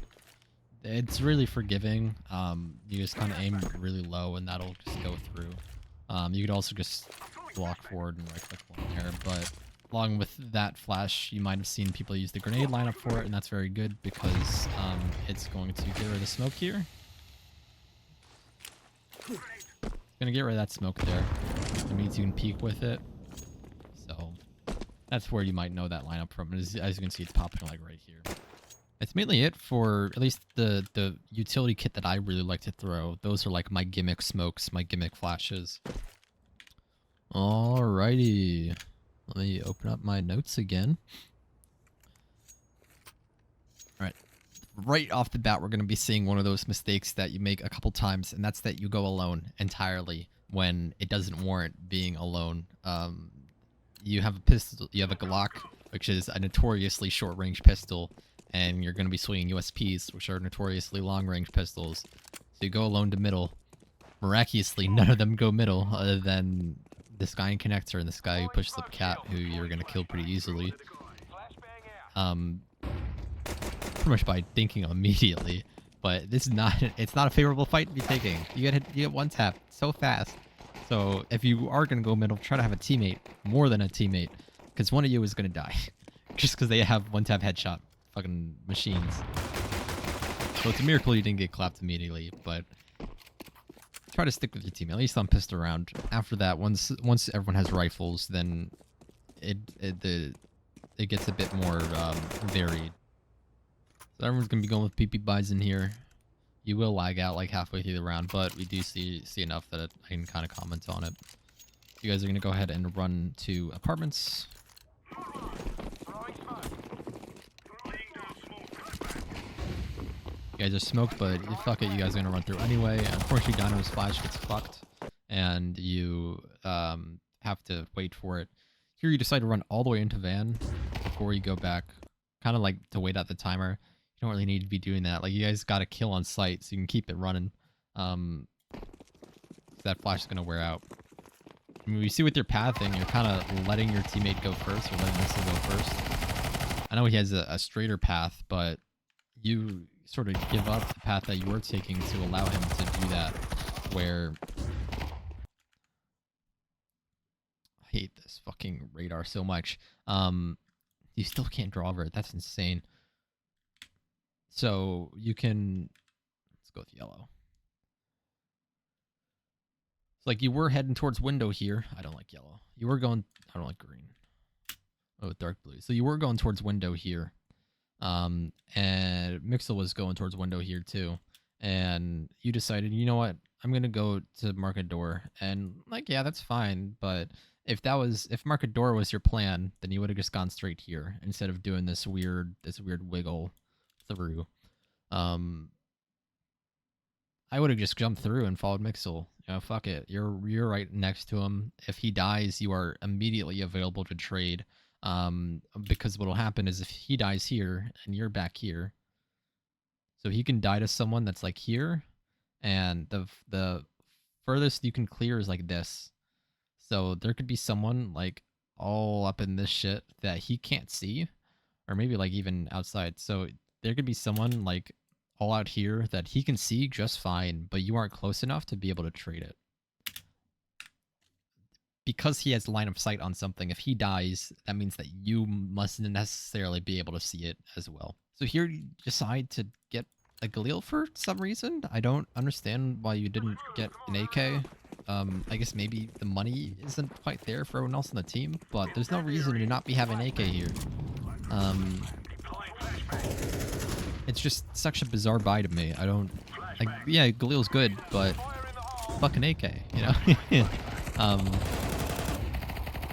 It's really forgiving. You just kind of aim really low and that'll just go through. You could also just block forward and right click one there, but along with that flash, you might have seen people use the grenade lineup for it, and that's very good because it's going to get rid of the smoke here. It's going to get rid of that smoke there. It means you can peek with it. So that's where you might know that lineup from. As you can see, it's popping like right here. It's mainly it for at least the utility kit that I really like to throw. Those are like my gimmick smokes, my gimmick flashes. Alrighty. Let me open up my notes again. Alright. Right off the bat, we're going to be seeing one of those mistakes that you make a couple times, and that's that you go alone entirely when it doesn't warrant being alone. You have a pistol, you have a Glock, which is a notoriously short-range pistol, and you're going to be swinging USPs, which are notoriously long-range pistols. So you go alone to middle. Miraculously, none of them go middle, other than this guy in connector and this guy who pushes up cat, who you're going to kill pretty easily. Pretty much by thinking immediately. But this is not, it's not a favorable fight to be taking. You get one tap so fast. So if you are going to go middle, try to have a teammate, more than a teammate, because one of you is going to die. Just because they have one tap headshot fucking machines. So it's a miracle you didn't get clapped immediately, but try to stick with your team, at least on pistol round. After that, once everyone has rifles, then it gets a bit more varied. So everyone's gonna be going with PP buys in here. You will lag out like halfway through the round, but we do see enough that I can kind of comment on it. You guys are gonna go ahead and run to apartments. You guys are smoked, but fuck it, you guys are gonna run through anyway. Unfortunately, Dino's flash gets fucked, and you have to wait for it. Here, you decide to run all the way into van before you go back, kind of like to wait out the timer. You don't really need to be doing that. Like, you guys got a kill on sight, so you can keep it running. That flash is gonna wear out. I mean, we see with your pathing, you're kind of letting your teammate go first, or letting Missile go first. I know he has a straighter path, but you sort of give up the path that you were taking to allow him to do that, where... I hate this fucking radar so much. You still can't draw over it. That's insane. So you can... Let's go with yellow. It's like you were heading towards window here. I don't like yellow. You were going... I don't like green. Oh, dark blue. So you were going towards window here. And Mixel was going towards window here too. And you decided, you know what? I'm going to go to market door. And like, yeah, that's fine. But if market door was your plan, then you would have just gone straight here instead of doing this weird wiggle through. I would have just jumped through and followed Mixel. You know, fuck it. You're right next to him. If he dies, you are immediately available to trade. Because what'll happen is if he dies here and you're back here, so he can die to someone that's like here, and the furthest you can clear is like this. So there could be someone like all up in this shit that he can't see, or maybe like even outside. So there could be someone like all out here that he can see just fine, but you aren't close enough to be able to trade it. Because he has line of sight on something, if he dies, that means that you mustn't necessarily be able to see it as well. So here you decide to get a Galil for some reason. I don't understand why you didn't get an AK. I guess maybe the money isn't quite there for everyone else on the team, but there's no reason to not be having AK here. It's just such a bizarre buy to me. I don't... Like, yeah, Galil's good, but fucking AK, you know?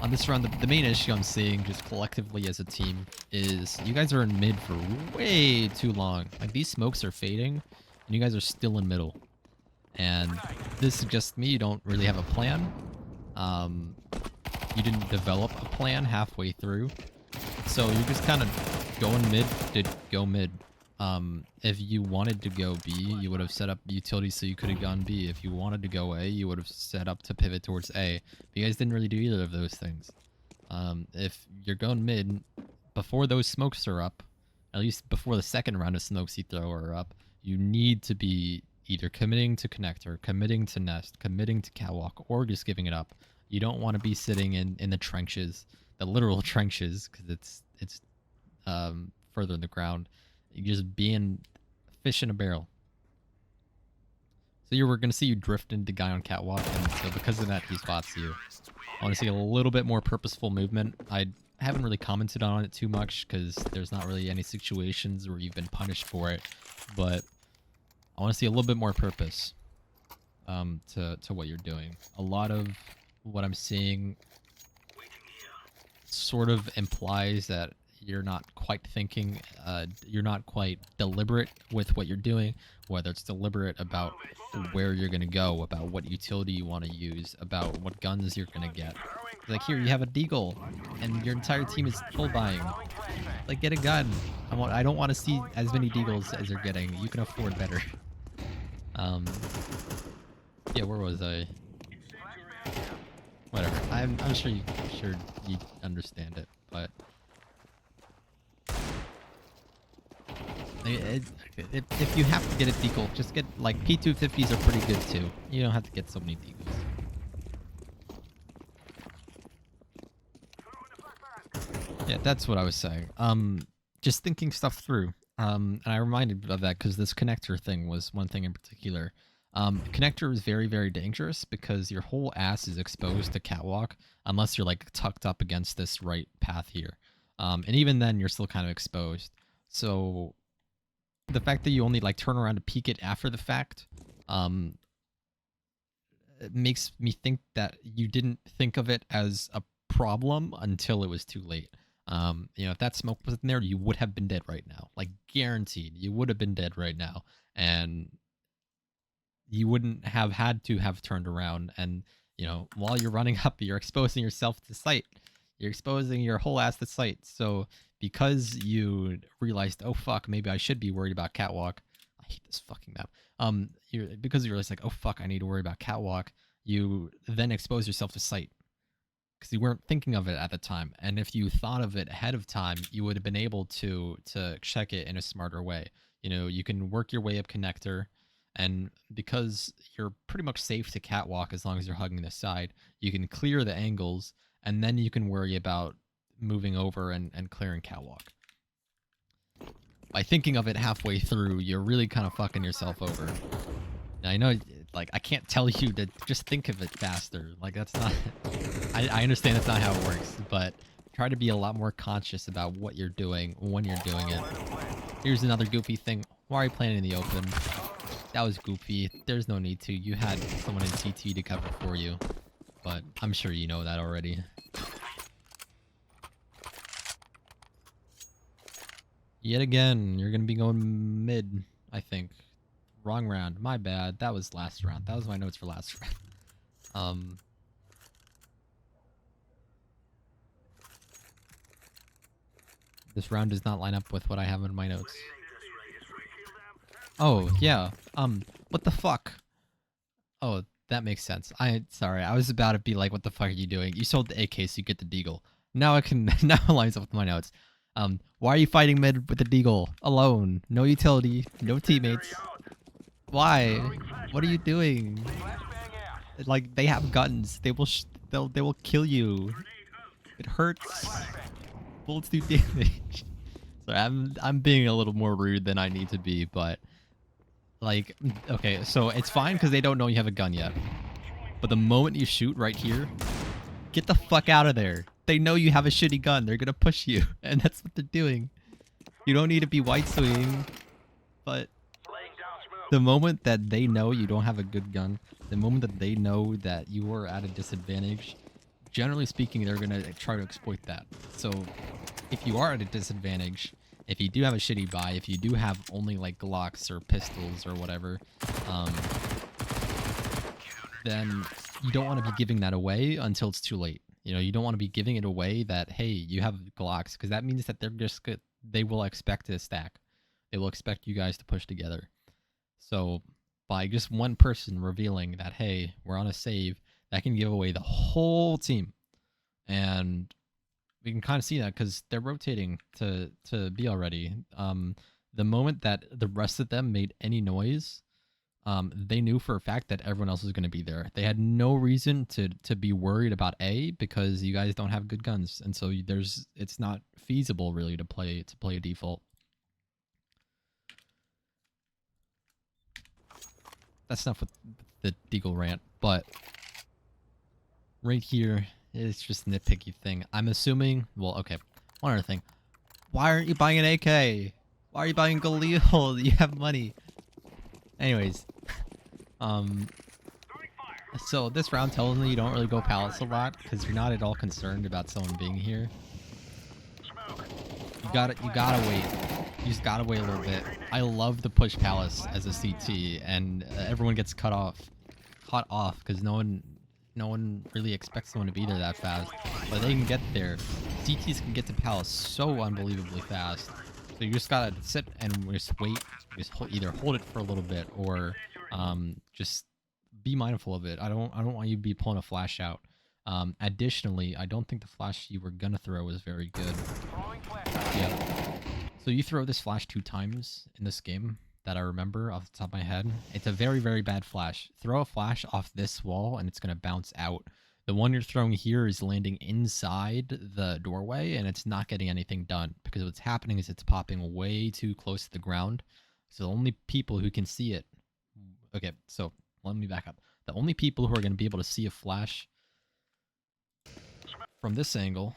On this round, the main issue I'm seeing just collectively as a team is you guys are in mid for way too long. Like, these smokes are fading, and you guys are still in middle. And this suggests to me you don't really have a plan. You didn't develop a plan halfway through. So you're just kind of going mid to go mid. If you wanted to go B, you would have set up utilities so you could have gone B. If you wanted to go A, you would have set up to pivot towards A. But you guys didn't really do either of those things. If you're going mid, before those smokes are up, at least before the second round of smokes you throw are up, you need to be either committing to connector, committing to nest, committing to catwalk, or just giving it up. You don't want to be sitting in the trenches, the literal trenches, because it's further in the ground. You're just being fish in a barrel. So we're going to see you drift into guy on catwalk, and so because of that, he spots you. I want to see a little bit more purposeful movement. I'd I haven't really commented on it too much because there's not really any situations where you've been punished for it, but I want to see a little bit more purpose to what you're doing. A lot of what I'm seeing sort of implies that you're not quite thinking, you're not quite deliberate with what you're doing, whether it's deliberate about where you're going to go, about what utility you want to use, about what guns you're going to get. Like, here, you have a deagle, and your entire team is full buying. Like, get a gun. I don't want to see as many deagles as you're getting. You can afford better. Yeah, where was I? Whatever. I'm sure you understand it, but if you have to get a deagle, just get like P250s are pretty good too. You don't have to get so many deagles. Yeah, that's what I was saying. Just thinking stuff through. And I reminded of that because this connector thing was one thing in particular. Connector is very, very dangerous because your whole ass is exposed to catwalk unless you're like tucked up against this right path here. And even then, you're still kind of exposed. So the fact that you only like turn around to peek it after the fact, it makes me think that you didn't think of it as a problem until it was too late. You know, if that smoke was in there, you would have been dead right now. Like, guaranteed, you would have been dead right now. And you wouldn't have had to have turned around. And, you know, while you're running up, you're exposing yourself to sight. You're exposing your whole ass to sight. So because you realized, oh, fuck, maybe I should be worried about catwalk. I hate this fucking map. Because you realized, like, oh, fuck, I need to worry about catwalk. You then expose yourself to sight. Because you weren't thinking of it at the time. And if you thought of it ahead of time, you would have been able to check it in a smarter way. You know, you can work your way up connector, and because you're pretty much safe to catwalk as long as you're hugging the side, you can clear the angles, and then you can worry about moving over and clearing catwalk. By thinking of it halfway through, you're really kind of fucking yourself over. Now, I know, like, I can't tell you to just think of it faster. Like, that's not... I understand that's not how it works, but try to be a lot more conscious about what you're doing when you're doing it. Here's another goofy thing. Why are you playing in the open? That was goofy. There's no need to. You had someone in CT to cover for you, but I'm sure you know that already. Yet again, you're going to be going mid, I think. Wrong round. My bad. That was last round. That was my notes for last round. This round does not line up with what I have in my notes. Oh, yeah. What the fuck? Oh, that makes sense. Sorry, I was about to be like, what the fuck are you doing? You sold the AK so you get the deagle. Now now it lines up with my notes. Why are you fighting mid with the deagle? Alone. No utility. No teammates. Why? What are you doing? Like, they have guns. They will kill you. It hurts. Bullets do damage. Sorry, I'm being a little more rude than I need to be, but like, okay, so it's fine because they don't know you have a gun yet. But the moment you shoot right here, get the fuck out of there. They know you have a shitty gun. They're gonna push you, and that's what they're doing. You don't need to be white swing, but the moment that they know you don't have a good gun, the moment that they know that you are at a disadvantage, generally speaking, they're gonna try to exploit that. So if you are at a disadvantage, if you do have a shitty buy, if you do have only like Glocks or pistols or whatever, then you don't want to be giving that away until it's too late. You know, you don't want to be giving it away that, hey, you have Glocks, because that means that they're just good. They will expect to stack. They will expect you guys to push together. So by just one person revealing that, hey, we're on a save, that can give away the whole team. And we can kind of see that because they're rotating to B already. The moment that the rest of them made any noise, they knew for a fact that everyone else was going to be there. They had no reason to be worried about A because you guys don't have good guns, and so it's not feasible really to play a default. That's enough with the deagle rant, but right here It's just a nitpicky thing. I'm assuming. Well, okay. One other thing. Why aren't you buying an AK? Why are you buying Galil? You have money. Anyways, so this round tells me you don't really go palace a lot because you're not at all concerned about someone being here. You gotta wait. You just gotta wait a little bit. I love the push palace as a CT, and everyone gets caught off because no one really expects someone to be there that fast. But they can get there. CTs can get to palace so unbelievably fast. So you just gotta sit and just wait. Either hold it for a little bit or just be mindful of it. I don't want you to be pulling a flash out. Additionally, I don't think the flash you were gonna throw was very good. Yeah. So you throw this flash 2 times in this game that I remember off the top of my head. It's a very, very bad flash. Throw a flash off this wall and it's gonna bounce out. The one you're throwing here is landing inside the doorway and it's not getting anything done because what's happening is it's popping way too close to the ground. So the only people who can see it... Okay, so let me back up. The only people who are going to be able to see a flash from this angle...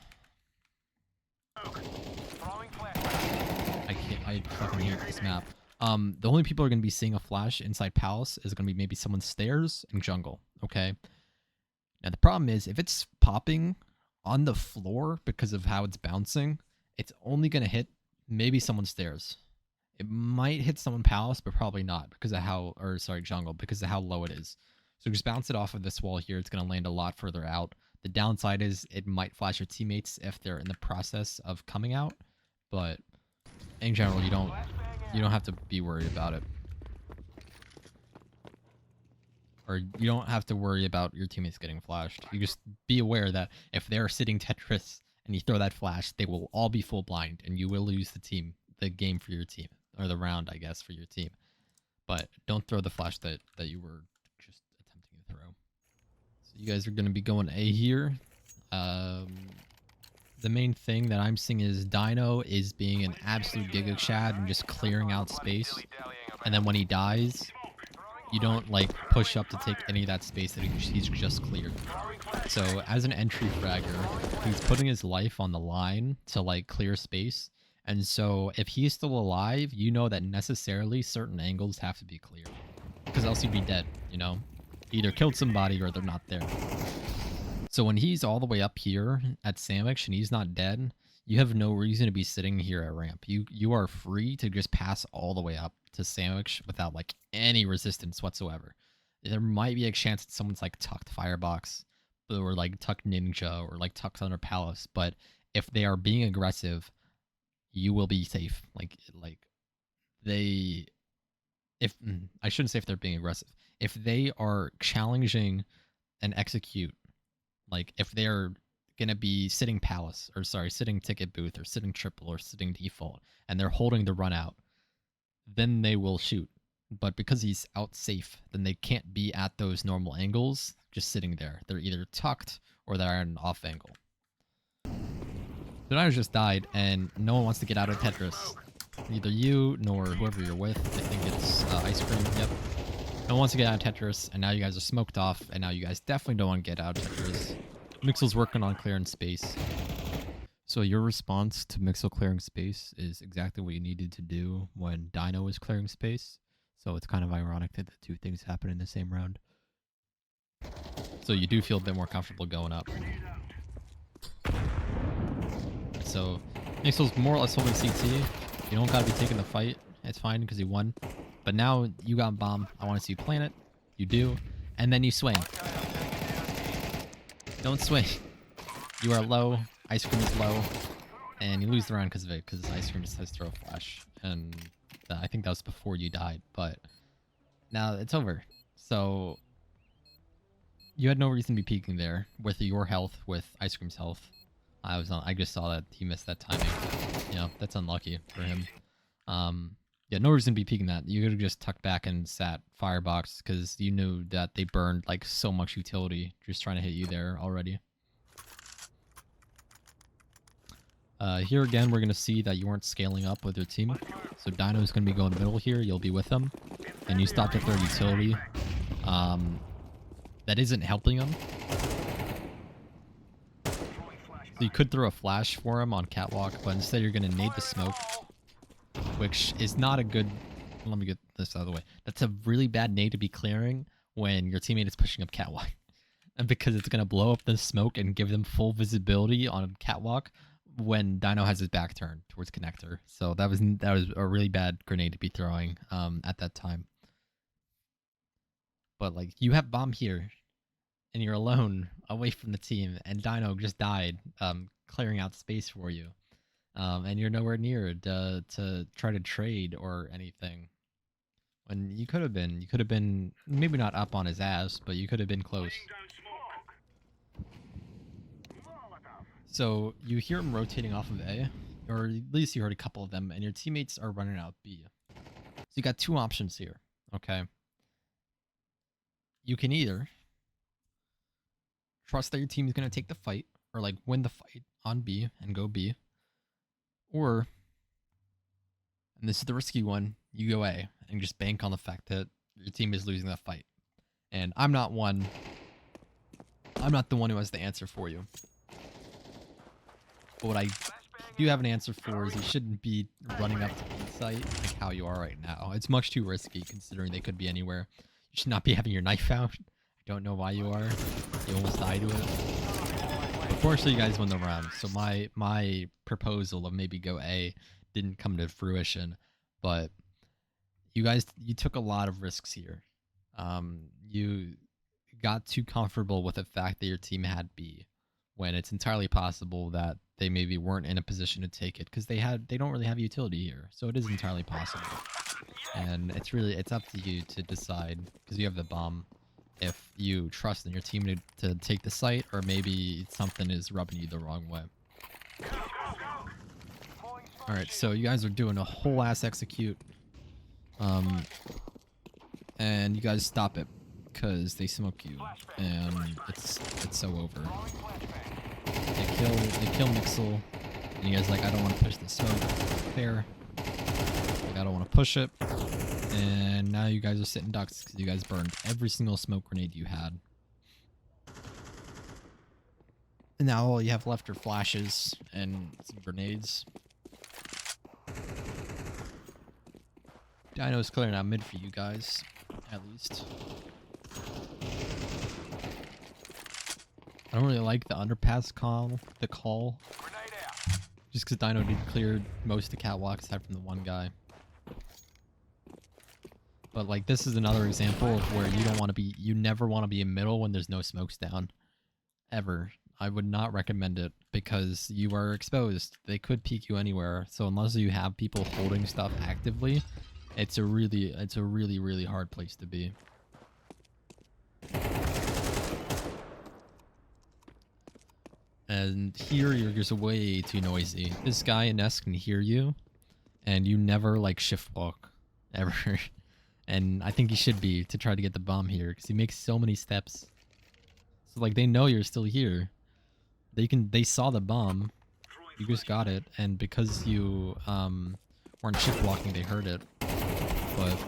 I fucking hate this map. The only people who are going to be seeing a flash inside Palace is going to be maybe someone's stairs and jungle, okay? Now the problem is, if it's popping on the floor because of how it's bouncing, it's only going to hit maybe someone's stairs. It might hit someone Palace, but probably not because of how, or sorry, jungle, because of how low it is. So just bounce it off of this wall here. It's going to land a lot further out. The downside is it might flash your teammates if they're in the process of coming out, but in general, you don't have to be worried about it. Or you don't have to worry about your teammates getting flashed. You just be aware that if they're sitting Tetris and you throw that flash, they will all be full blind and you will lose the game for your team. Or the round, I guess, for your team. But don't throw the flash that you were just attempting to throw. So you guys are going to be going A here. The main thing that I'm seeing is Dino is being an absolute Giga Chad and just clearing out space. And then when he dies, you don't like push up to take any of that space that he's just cleared. So as an entry fragger, he's putting his life on the line to like clear space. And so if he's still alive, you know that necessarily certain angles have to be cleared. Because else you'd be dead, you know? Either killed somebody or they're not there. So when he's all the way up here at Sandwich and he's not dead, you have no reason to be sitting here at ramp. You are free to just pass all the way up to Sandwich without like any resistance whatsoever. There might be a chance that someone's like tucked Firebox or like tucked Ninja or like tucked Thunder Palace, but if they are being aggressive, you will be safe. I shouldn't say if they're being aggressive. If they are challenging and execute, like if they're gonna be sitting Palace, or sorry, sitting Ticket Booth, or sitting Triple, or sitting Default, and they're holding the run out, then they will shoot. But because he's out safe, then they can't be at those normal angles, just sitting there. They're either tucked, or they're at an off angle. So Niners just died, and no one wants to get out of Tetris. Neither you, nor whoever you're with. I think it's Ice Cream, yep. No one wants to get out of Tetris, and now you guys are smoked off, and now you guys definitely don't want to get out of Tetris. Mixel's working on clearing space. So your response to Mixel clearing space is exactly what you needed to do when Dino was clearing space. So it's kind of ironic that the two things happen in the same round. So you do feel a bit more comfortable going up. So Mixel's more or less holding CT. You don't gotta be taking the fight. It's fine because he won. But now you got bomb. I want to see you plant it. You do. And then you swing. Don't swing. You are low. Ice Cream is low. And you lose the round because of it. Because Ice Cream just has throw flash. And I think that was before you died. But now it's over. So you had no reason to be peeking there with your health, with Ice Cream's health. I just saw that he missed that timing. You know, that's unlucky for him. Yeah, no reason to be peeking that. You could have just tucked back and sat Firebox because you knew that they burned like so much utility just trying to hit you there already. Here again, we're going to see that you weren't scaling up with your team. So Dino's going to be going middle here. You'll be with them. And you stopped at their utility. That isn't helping them. So you could throw a flash for him on catwalk, but instead you're gonna nade the smoke, which is not a good. Let me get this out of the way. That's a really bad nade to be clearing when your teammate is pushing up catwalk, and because it's gonna blow up the smoke and give them full visibility on catwalk when Dino has his back turned towards connector. So that was a really bad grenade to be throwing at that time. But like you have bomb here, and you're alone away from the team, and Dino just died, clearing out space for you, and you're nowhere near to try to trade or anything. When you could have been maybe not up on his ass, but you could have been close. So you hear him rotating off of A, or at least you heard a couple of them, and your teammates are running out B. So you got two options here, okay? You can either trust that your team is going to take the fight, or like win the fight on B and go B, or, and this is the risky one, you go A and just bank on the fact that your team is losing that fight. And I'm not the one who has the answer for you. But what I do have an answer for is you shouldn't be running up to B site like how you are right now. It's much too risky considering they could be anywhere. You should not be having your knife out. I don't know why you are. You almost died to it. Unfortunately, you guys won the round. So my proposal of maybe go A didn't come to fruition. But you took a lot of risks here. You got too comfortable with the fact that your team had B, when it's entirely possible that they maybe weren't in a position to take it because they don't really have utility here. So it is entirely possible. And it's up to you to decide, because you have the bomb, if you trust in your team to take the site, or maybe something is rubbing you the wrong way. Alright, so you guys are doing a whole ass execute. And you guys stop it, because they smoke you, and it's so over. They kill Mixel, and you guys like, I don't want to push the smoke. Fair. Like, I don't want to push it. And now you guys are sitting ducks because you guys burned every single smoke grenade you had. And now all you have left are flashes and some grenades. Dino's clearing out mid for you guys, at least. I don't really like the underpass call, just because Dino did clear most of the catwalk aside from the one guy. But like, this is another example of where you never want to be in middle when there's no smokes down. Ever. I would not recommend it because you are exposed. They could peek you anywhere. So unless you have people holding stuff actively, it's a really, really hard place to be. And here you're just way too noisy. This guy in S can hear you, and you never like shift walk ever. And I think he should be to try to get the bomb here because he makes so many steps. So like, they know you're still here. They saw the bomb. You just got it, and because you weren't shift walking, they heard it. But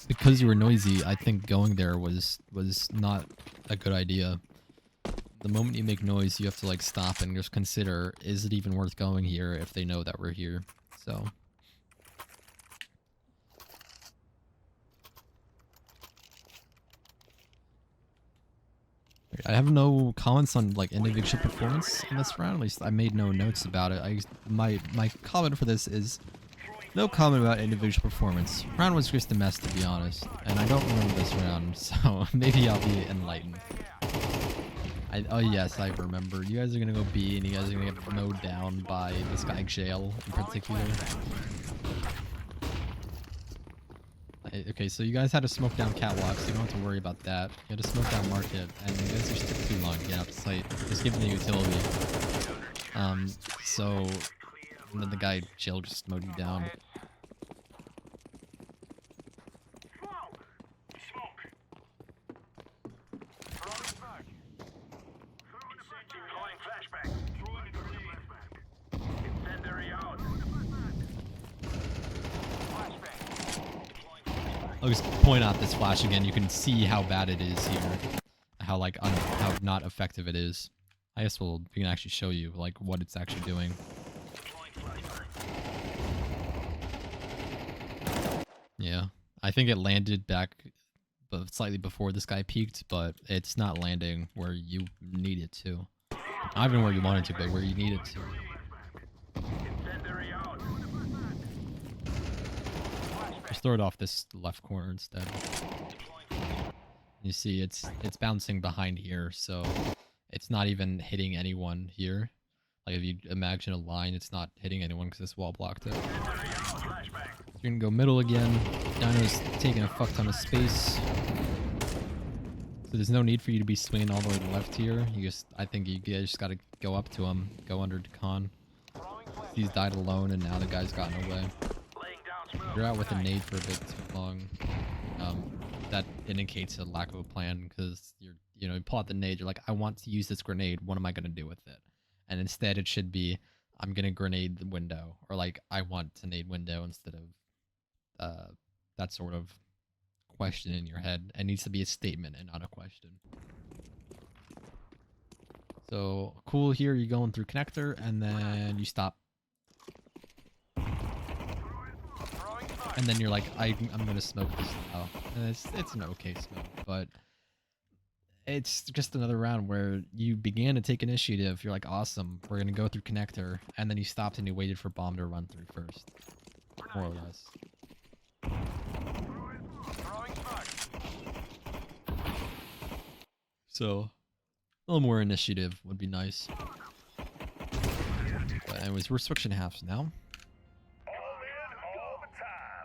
because you were noisy, I think going there was not a good idea. The moment you make noise, you have to like stop and just consider, is it even worth going here if they know that we're here? So I have no comments on like individual performance in this round. At least I made no notes about it. My comment for this is no comment about individual performance. Round was just a mess, to be honest, and I don't remember this round, so maybe I'll be enlightened. Oh yes, I remember. You guys are gonna go B, and you guys are gonna get mowed down by this guy Jail in particular. Okay, so you guys had to smoke down catwalk, so you don't have to worry about that. You had to smoke down market, and you guys are still too long to get out to site. Just give them the utility. And then the guy Jail just mowed you down. I'll just point out this flash again. You can see how bad it is here. How not effective it is. I guess we can actually show you like what it's actually doing. Yeah, I think it landed back but slightly before this guy peaked, but it's not landing where you need it to. Not even where you want it to, but where you need it to. Just throw it off this left corner instead. You see, it's bouncing behind here, so it's not even hitting anyone here. Like if you imagine a line, it's not hitting anyone because this wall blocked it. So you're gonna go middle again. Dino's taking a fuck ton of space. So there's no need for you to be swinging all the way to the left here. I think you guys just gotta go up to him, go under con. He's died alone, and now the guy's gotten away. You're out with a nade for a bit too long. That indicates a lack of a plan because you pull out the nade. You're like, I want to use this grenade. What am I gonna do with it? And instead, it should be, I'm gonna grenade the window, or like, I want to nade window instead of that sort of question in your head. It needs to be a statement and not a question. So cool here, you're going through connector and then you stop. And then you're like, I'm gonna smoke this now. And it's an okay smoke, but it's just another round where you began to take initiative. You're like, awesome, we're gonna go through connector, and then you stopped and you waited for bomb to run through first, more or less. So a little more initiative would be nice. But anyways, we're switching halves now.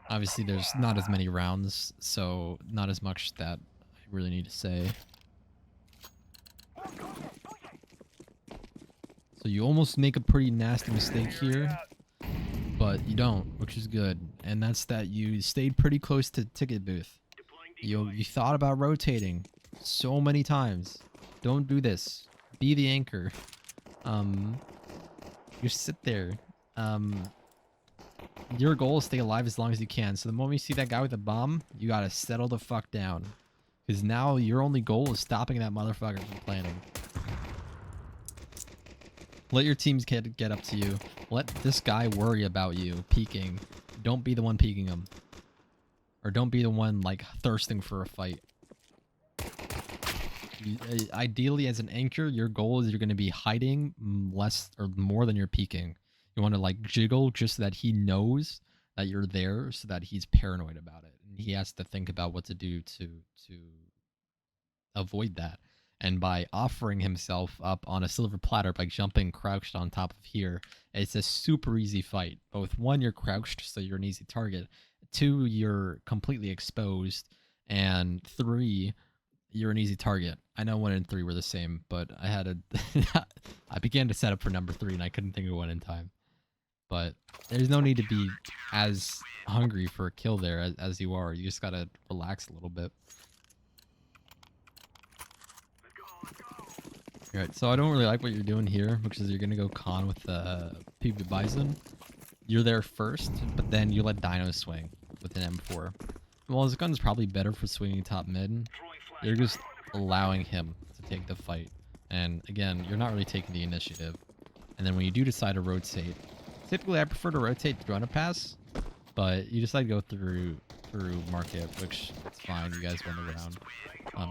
Obviously, there's not as many rounds, so not as much that I really need to say. So you almost make a pretty nasty mistake here, but you don't, which is good. And that's that you stayed pretty close to ticket booth. You thought about rotating so many times. Don't do this. Be the anchor. You sit there. Your goal is stay alive as long as you can. So the moment you see that guy with the bomb, you gotta settle the fuck down. Because now your only goal is stopping that motherfucker from planning. Let your teams get up to you. Let this guy worry about you peeking. Don't be the one peeking him. Or don't be the one like thirsting for a fight. Ideally, as an anchor, your goal is you're going to be hiding less or more than you're peeking. You want to like jiggle just so that he knows that you're there, so that he's paranoid about it, and he has to think about what to do to avoid that. And by offering himself up on a silver platter by jumping crouched on top of here, it's a super easy fight. Both one, you're crouched, so you're an easy target. Two, you're completely exposed, and three, you're an easy target. I know 1 and 3 were the same, but I had I began to set up for number 3 and I couldn't think of one in time. But there's no need to be as hungry for a kill there as you are. You just gotta relax a little bit. Alright, so I don't really like what you're doing here, which is you're gonna go con with the PB Bison. You're there first, but then you let Dino swing with an M4. Well, his gun's probably better for swinging top mid. You're just allowing him to take the fight. And again, you're not really taking the initiative. And then when you do decide to rotate, typically I prefer to rotate through underpass, but you decide to go through market, which it's fine. You guys win the round.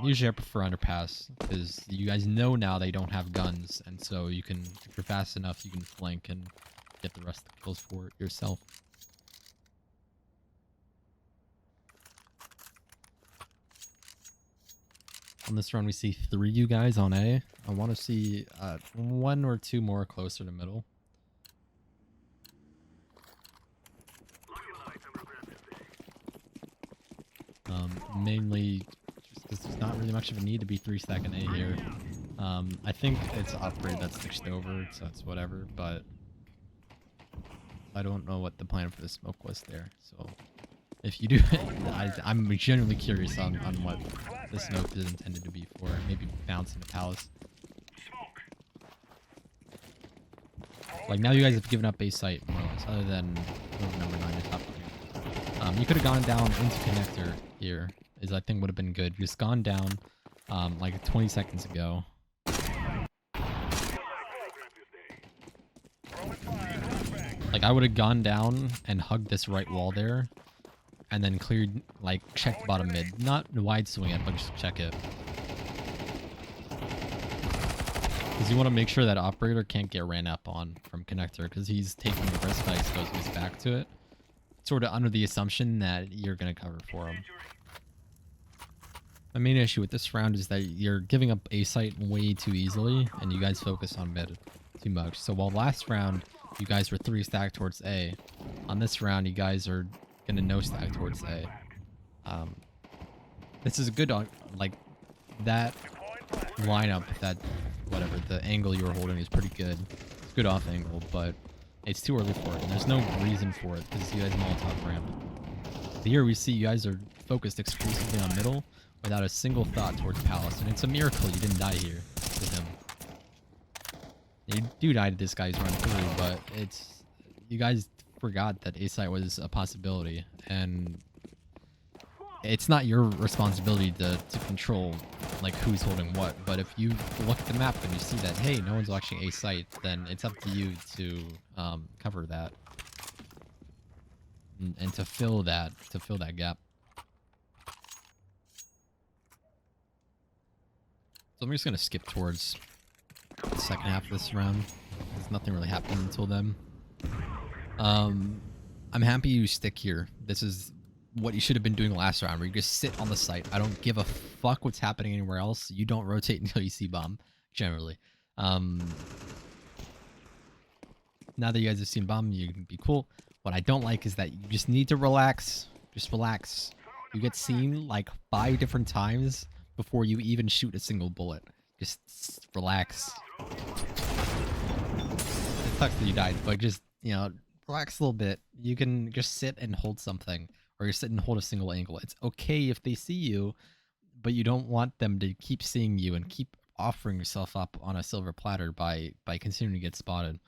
Usually I prefer underpass because you guys know now they don't have guns, and so you can, if you're fast enough, you can flank and get the rest of the kills for yourself. On this run, we see 3 you guys on A. I want to see 1 or 2 more closer to middle. Mainly, just there's not really much of a need to be 3-stack in A here. I think it's upgrade that's switched over, so it's whatever, but I don't know what the plan for the smoke was there. So if you do, I'm genuinely curious on what the smoke is intended to be for. Maybe bouncing the palace. Like, now you guys have given up base site, more or less, other than number 9 to top 3. You could have gone down into connector here, is I think would have been good. Just gone down like 20 seconds ago. Like, I would have gone down and hugged this right wall there, and then cleared, like, check the bottom mid. Not wide swing it, but just check it. Because you want to make sure that operator can't get ran up on from connector, because he's taking the risk by exposing his back to it. Sort of under the assumption that you're going to cover for him. The main issue with this round is that you're giving up A site way too easily, and you guys focus on mid too much. So while last round, you guys were 3 stacked towards A, on this round, you guys are going to no stack towards A. This is a good, like, that lineup, that, whatever, the angle you were holding is pretty good. It's good off angle, but it's too early for it, and there's no reason for it, because you guys are all top ramp. Here we see you guys are focused exclusively on middle, without a single thought towards Palace, and it's a miracle you didn't die here with him. You do die to this guy's run through, but it's... You guys forgot that A site was a possibility, and it's not your responsibility to control, like, who's holding what, but if you look at the map and you see that, hey, no one's watching A site, then it's up to you to cover that. And to fill that gap. So I'm just going to skip towards the second half of this round. There's nothing really happening until then. I'm happy you stick here. This is what you should have been doing last round, where you just sit on the site. I don't give a fuck what's happening anywhere else. You don't rotate until you see bomb, generally. Now that you guys have seen bomb, you can be cool. What I don't like is that you just need to relax. Just relax. You get seen like 5 different times before you even shoot a single bullet. Just relax. It sucks that you died, but just, you know, relax a little bit. You can just sit and hold something, or you sit and hold a single angle. It's okay if they see you, but you don't want them to keep seeing you and keep offering yourself up on a silver platter by continuing to get spotted.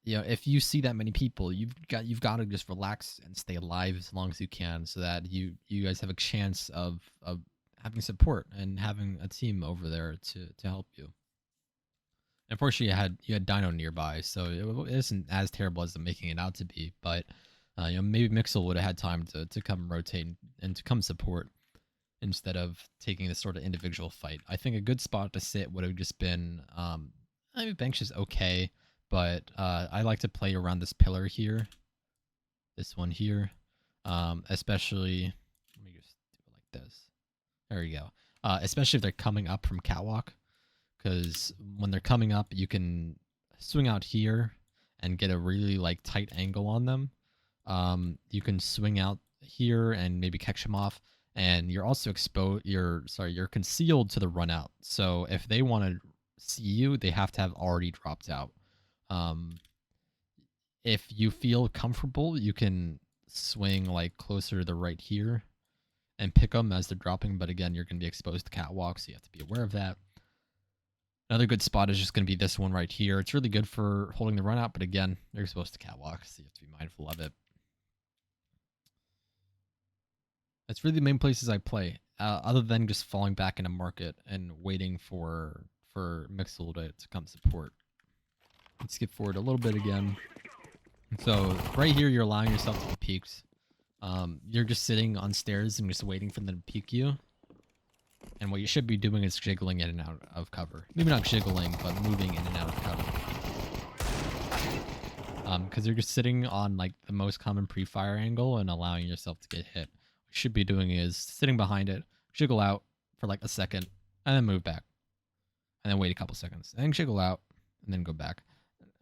You know, if you see that many people, you've got to just relax and stay alive as long as you can, so that you guys have a chance of having support and having a team over there to help you. Unfortunately, you had Dino nearby, so it isn't as terrible as I'm making it out to be. But you know, maybe Mixel would have had time to come rotate and to come support instead of taking this sort of individual fight. I think a good spot to sit would have just been. I mean, bench is okay, but I like to play around this pillar here, this one here, especially. Let me just do it like this. There you go. Especially if they're coming up from catwalk. Because when they're coming up, you can swing out here and get a really like tight angle on them. You can swing out here and maybe catch them off, and you're also you're concealed to the run out. So if they want to see you, they have to have already dropped out. If you feel comfortable, you can swing like closer to the right here and pick them as they're dropping. But again, you're going to be exposed to catwalk, so you have to be aware of that. Another good spot is just going to be this one right here. It's really good for holding the run out, but again, they're exposed to catwalk, so you have to be mindful of it. That's really the main places I play, other than just falling back in a market and waiting for Mixel to come support. Let's skip forward a little bit again. So right here, you're allowing yourself to be peeked. You're just sitting on stairs and just waiting for them to peek you. And what you should be doing is jiggling in and out of cover. Maybe not jiggling, but moving in and out of cover. Because you're just sitting on like the most common pre-fire angle and allowing yourself to get hit. What you should be doing is sitting behind it, jiggle out for like a second, and then move back. And then wait a couple seconds. And then jiggle out, and then go back.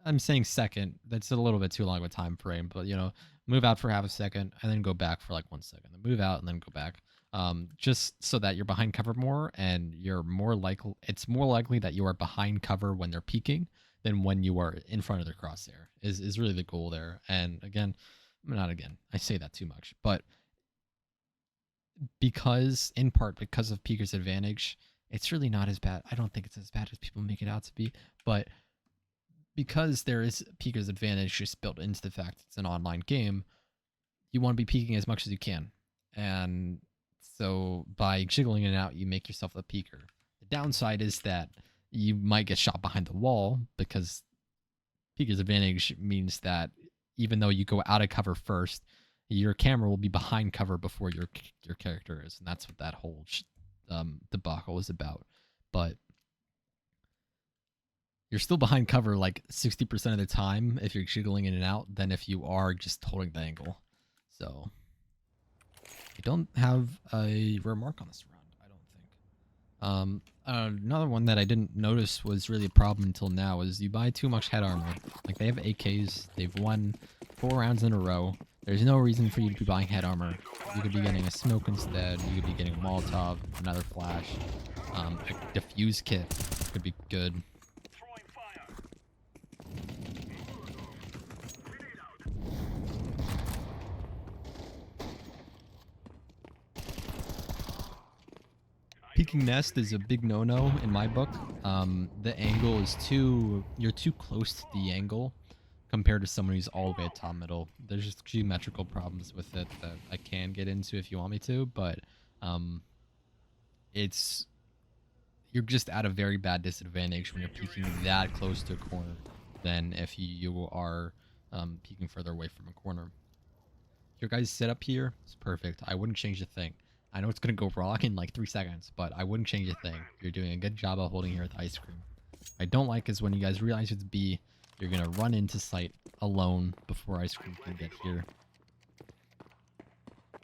I'm saying second. That's a little bit too long of a time frame, but you know, move out for half a second, and then go back for like 1 second. Then move out, and then go back. Just so that you're behind cover more, and it's more likely that you are behind cover when they're peeking than when you are in front of their crosshair is really the goal there. And again, I say that too much, but in part because of peeker's advantage, it's really not as bad. I don't think it's as bad as people make it out to be, but because there is peeker's advantage just built into the fact it's an online game, you want to be peeking as much as you can. And so by jiggling it out, you make yourself a peeker. The downside is that you might get shot behind the wall because peeker's advantage means that even though you go out of cover first, your camera will be behind cover before your character is, and that's what that whole debacle is about. But you're still behind cover like 60% of the time if you're jiggling in and out than if you are just holding the angle. So I don't have a rare mark on this round, I don't think. Another one that I didn't notice was really a problem until now is you buy too much head armor. Like, they have AKs, they've won 4 rounds in a row. There's no reason for you to be buying head armor. You could be getting a smoke instead, you could be getting a Molotov, another flash, a diffuse kit could be good. Peeking nest is a big no-no in my book. The angle is you're too close to the angle compared to someone who's all the way at top middle. There's just geometrical problems with it that I can get into if you want me to, but you're just at a very bad disadvantage when you're peeking that close to a corner than if you are peeking further away from a corner. Your guys' setup here is perfect. I wouldn't change a thing. I know it's going to go wrong in like 3 seconds, but I wouldn't change a thing. You're doing a good job of holding here with ice cream. What I don't like is when you guys realize it's B, you're going to run into sight alone before ice cream can get here.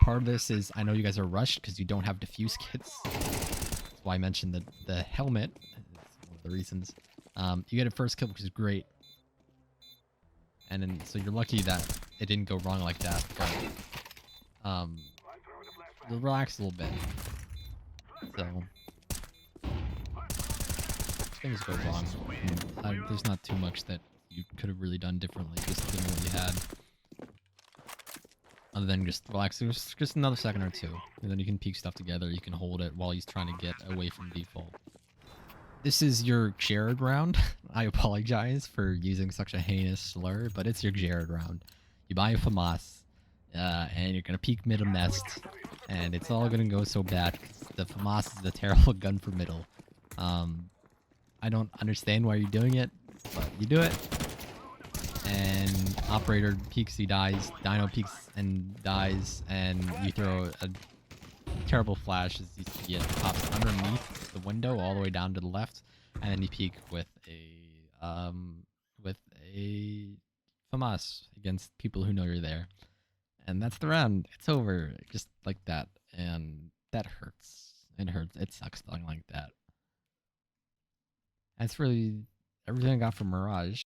Part of this is I know you guys are rushed because you don't have diffuse kits. That's why I mentioned the helmet. It's one of the reasons. You get a first kill, which is great. And then, so you're lucky that it didn't go wrong like that, but relax a little bit. So things go wrong. There's not too much that you could have really done differently, just given what you had. Other than just relax, there's just another second or two, and then you can peek stuff together. You can hold it while he's trying to get away from default. This is your Jared round. I apologize for using such a heinous slur, but it's your Jared round. You buy a FAMAS, and you're gonna peek middle nest, and it's all gonna go so bad because the FAMAS is a terrible gun for middle. I don't understand why you're doing it, but you do it. And operator peeks, he dies. Dino peeks and dies, and you throw a terrible flash as you see it pops underneath the window all the way down to the left, and then you peek with a FAMAS against people who know you're there. And that's the round. It's over. Just like that. And that hurts. It hurts. It sucks talking like that. That's really everything I got from Mirage.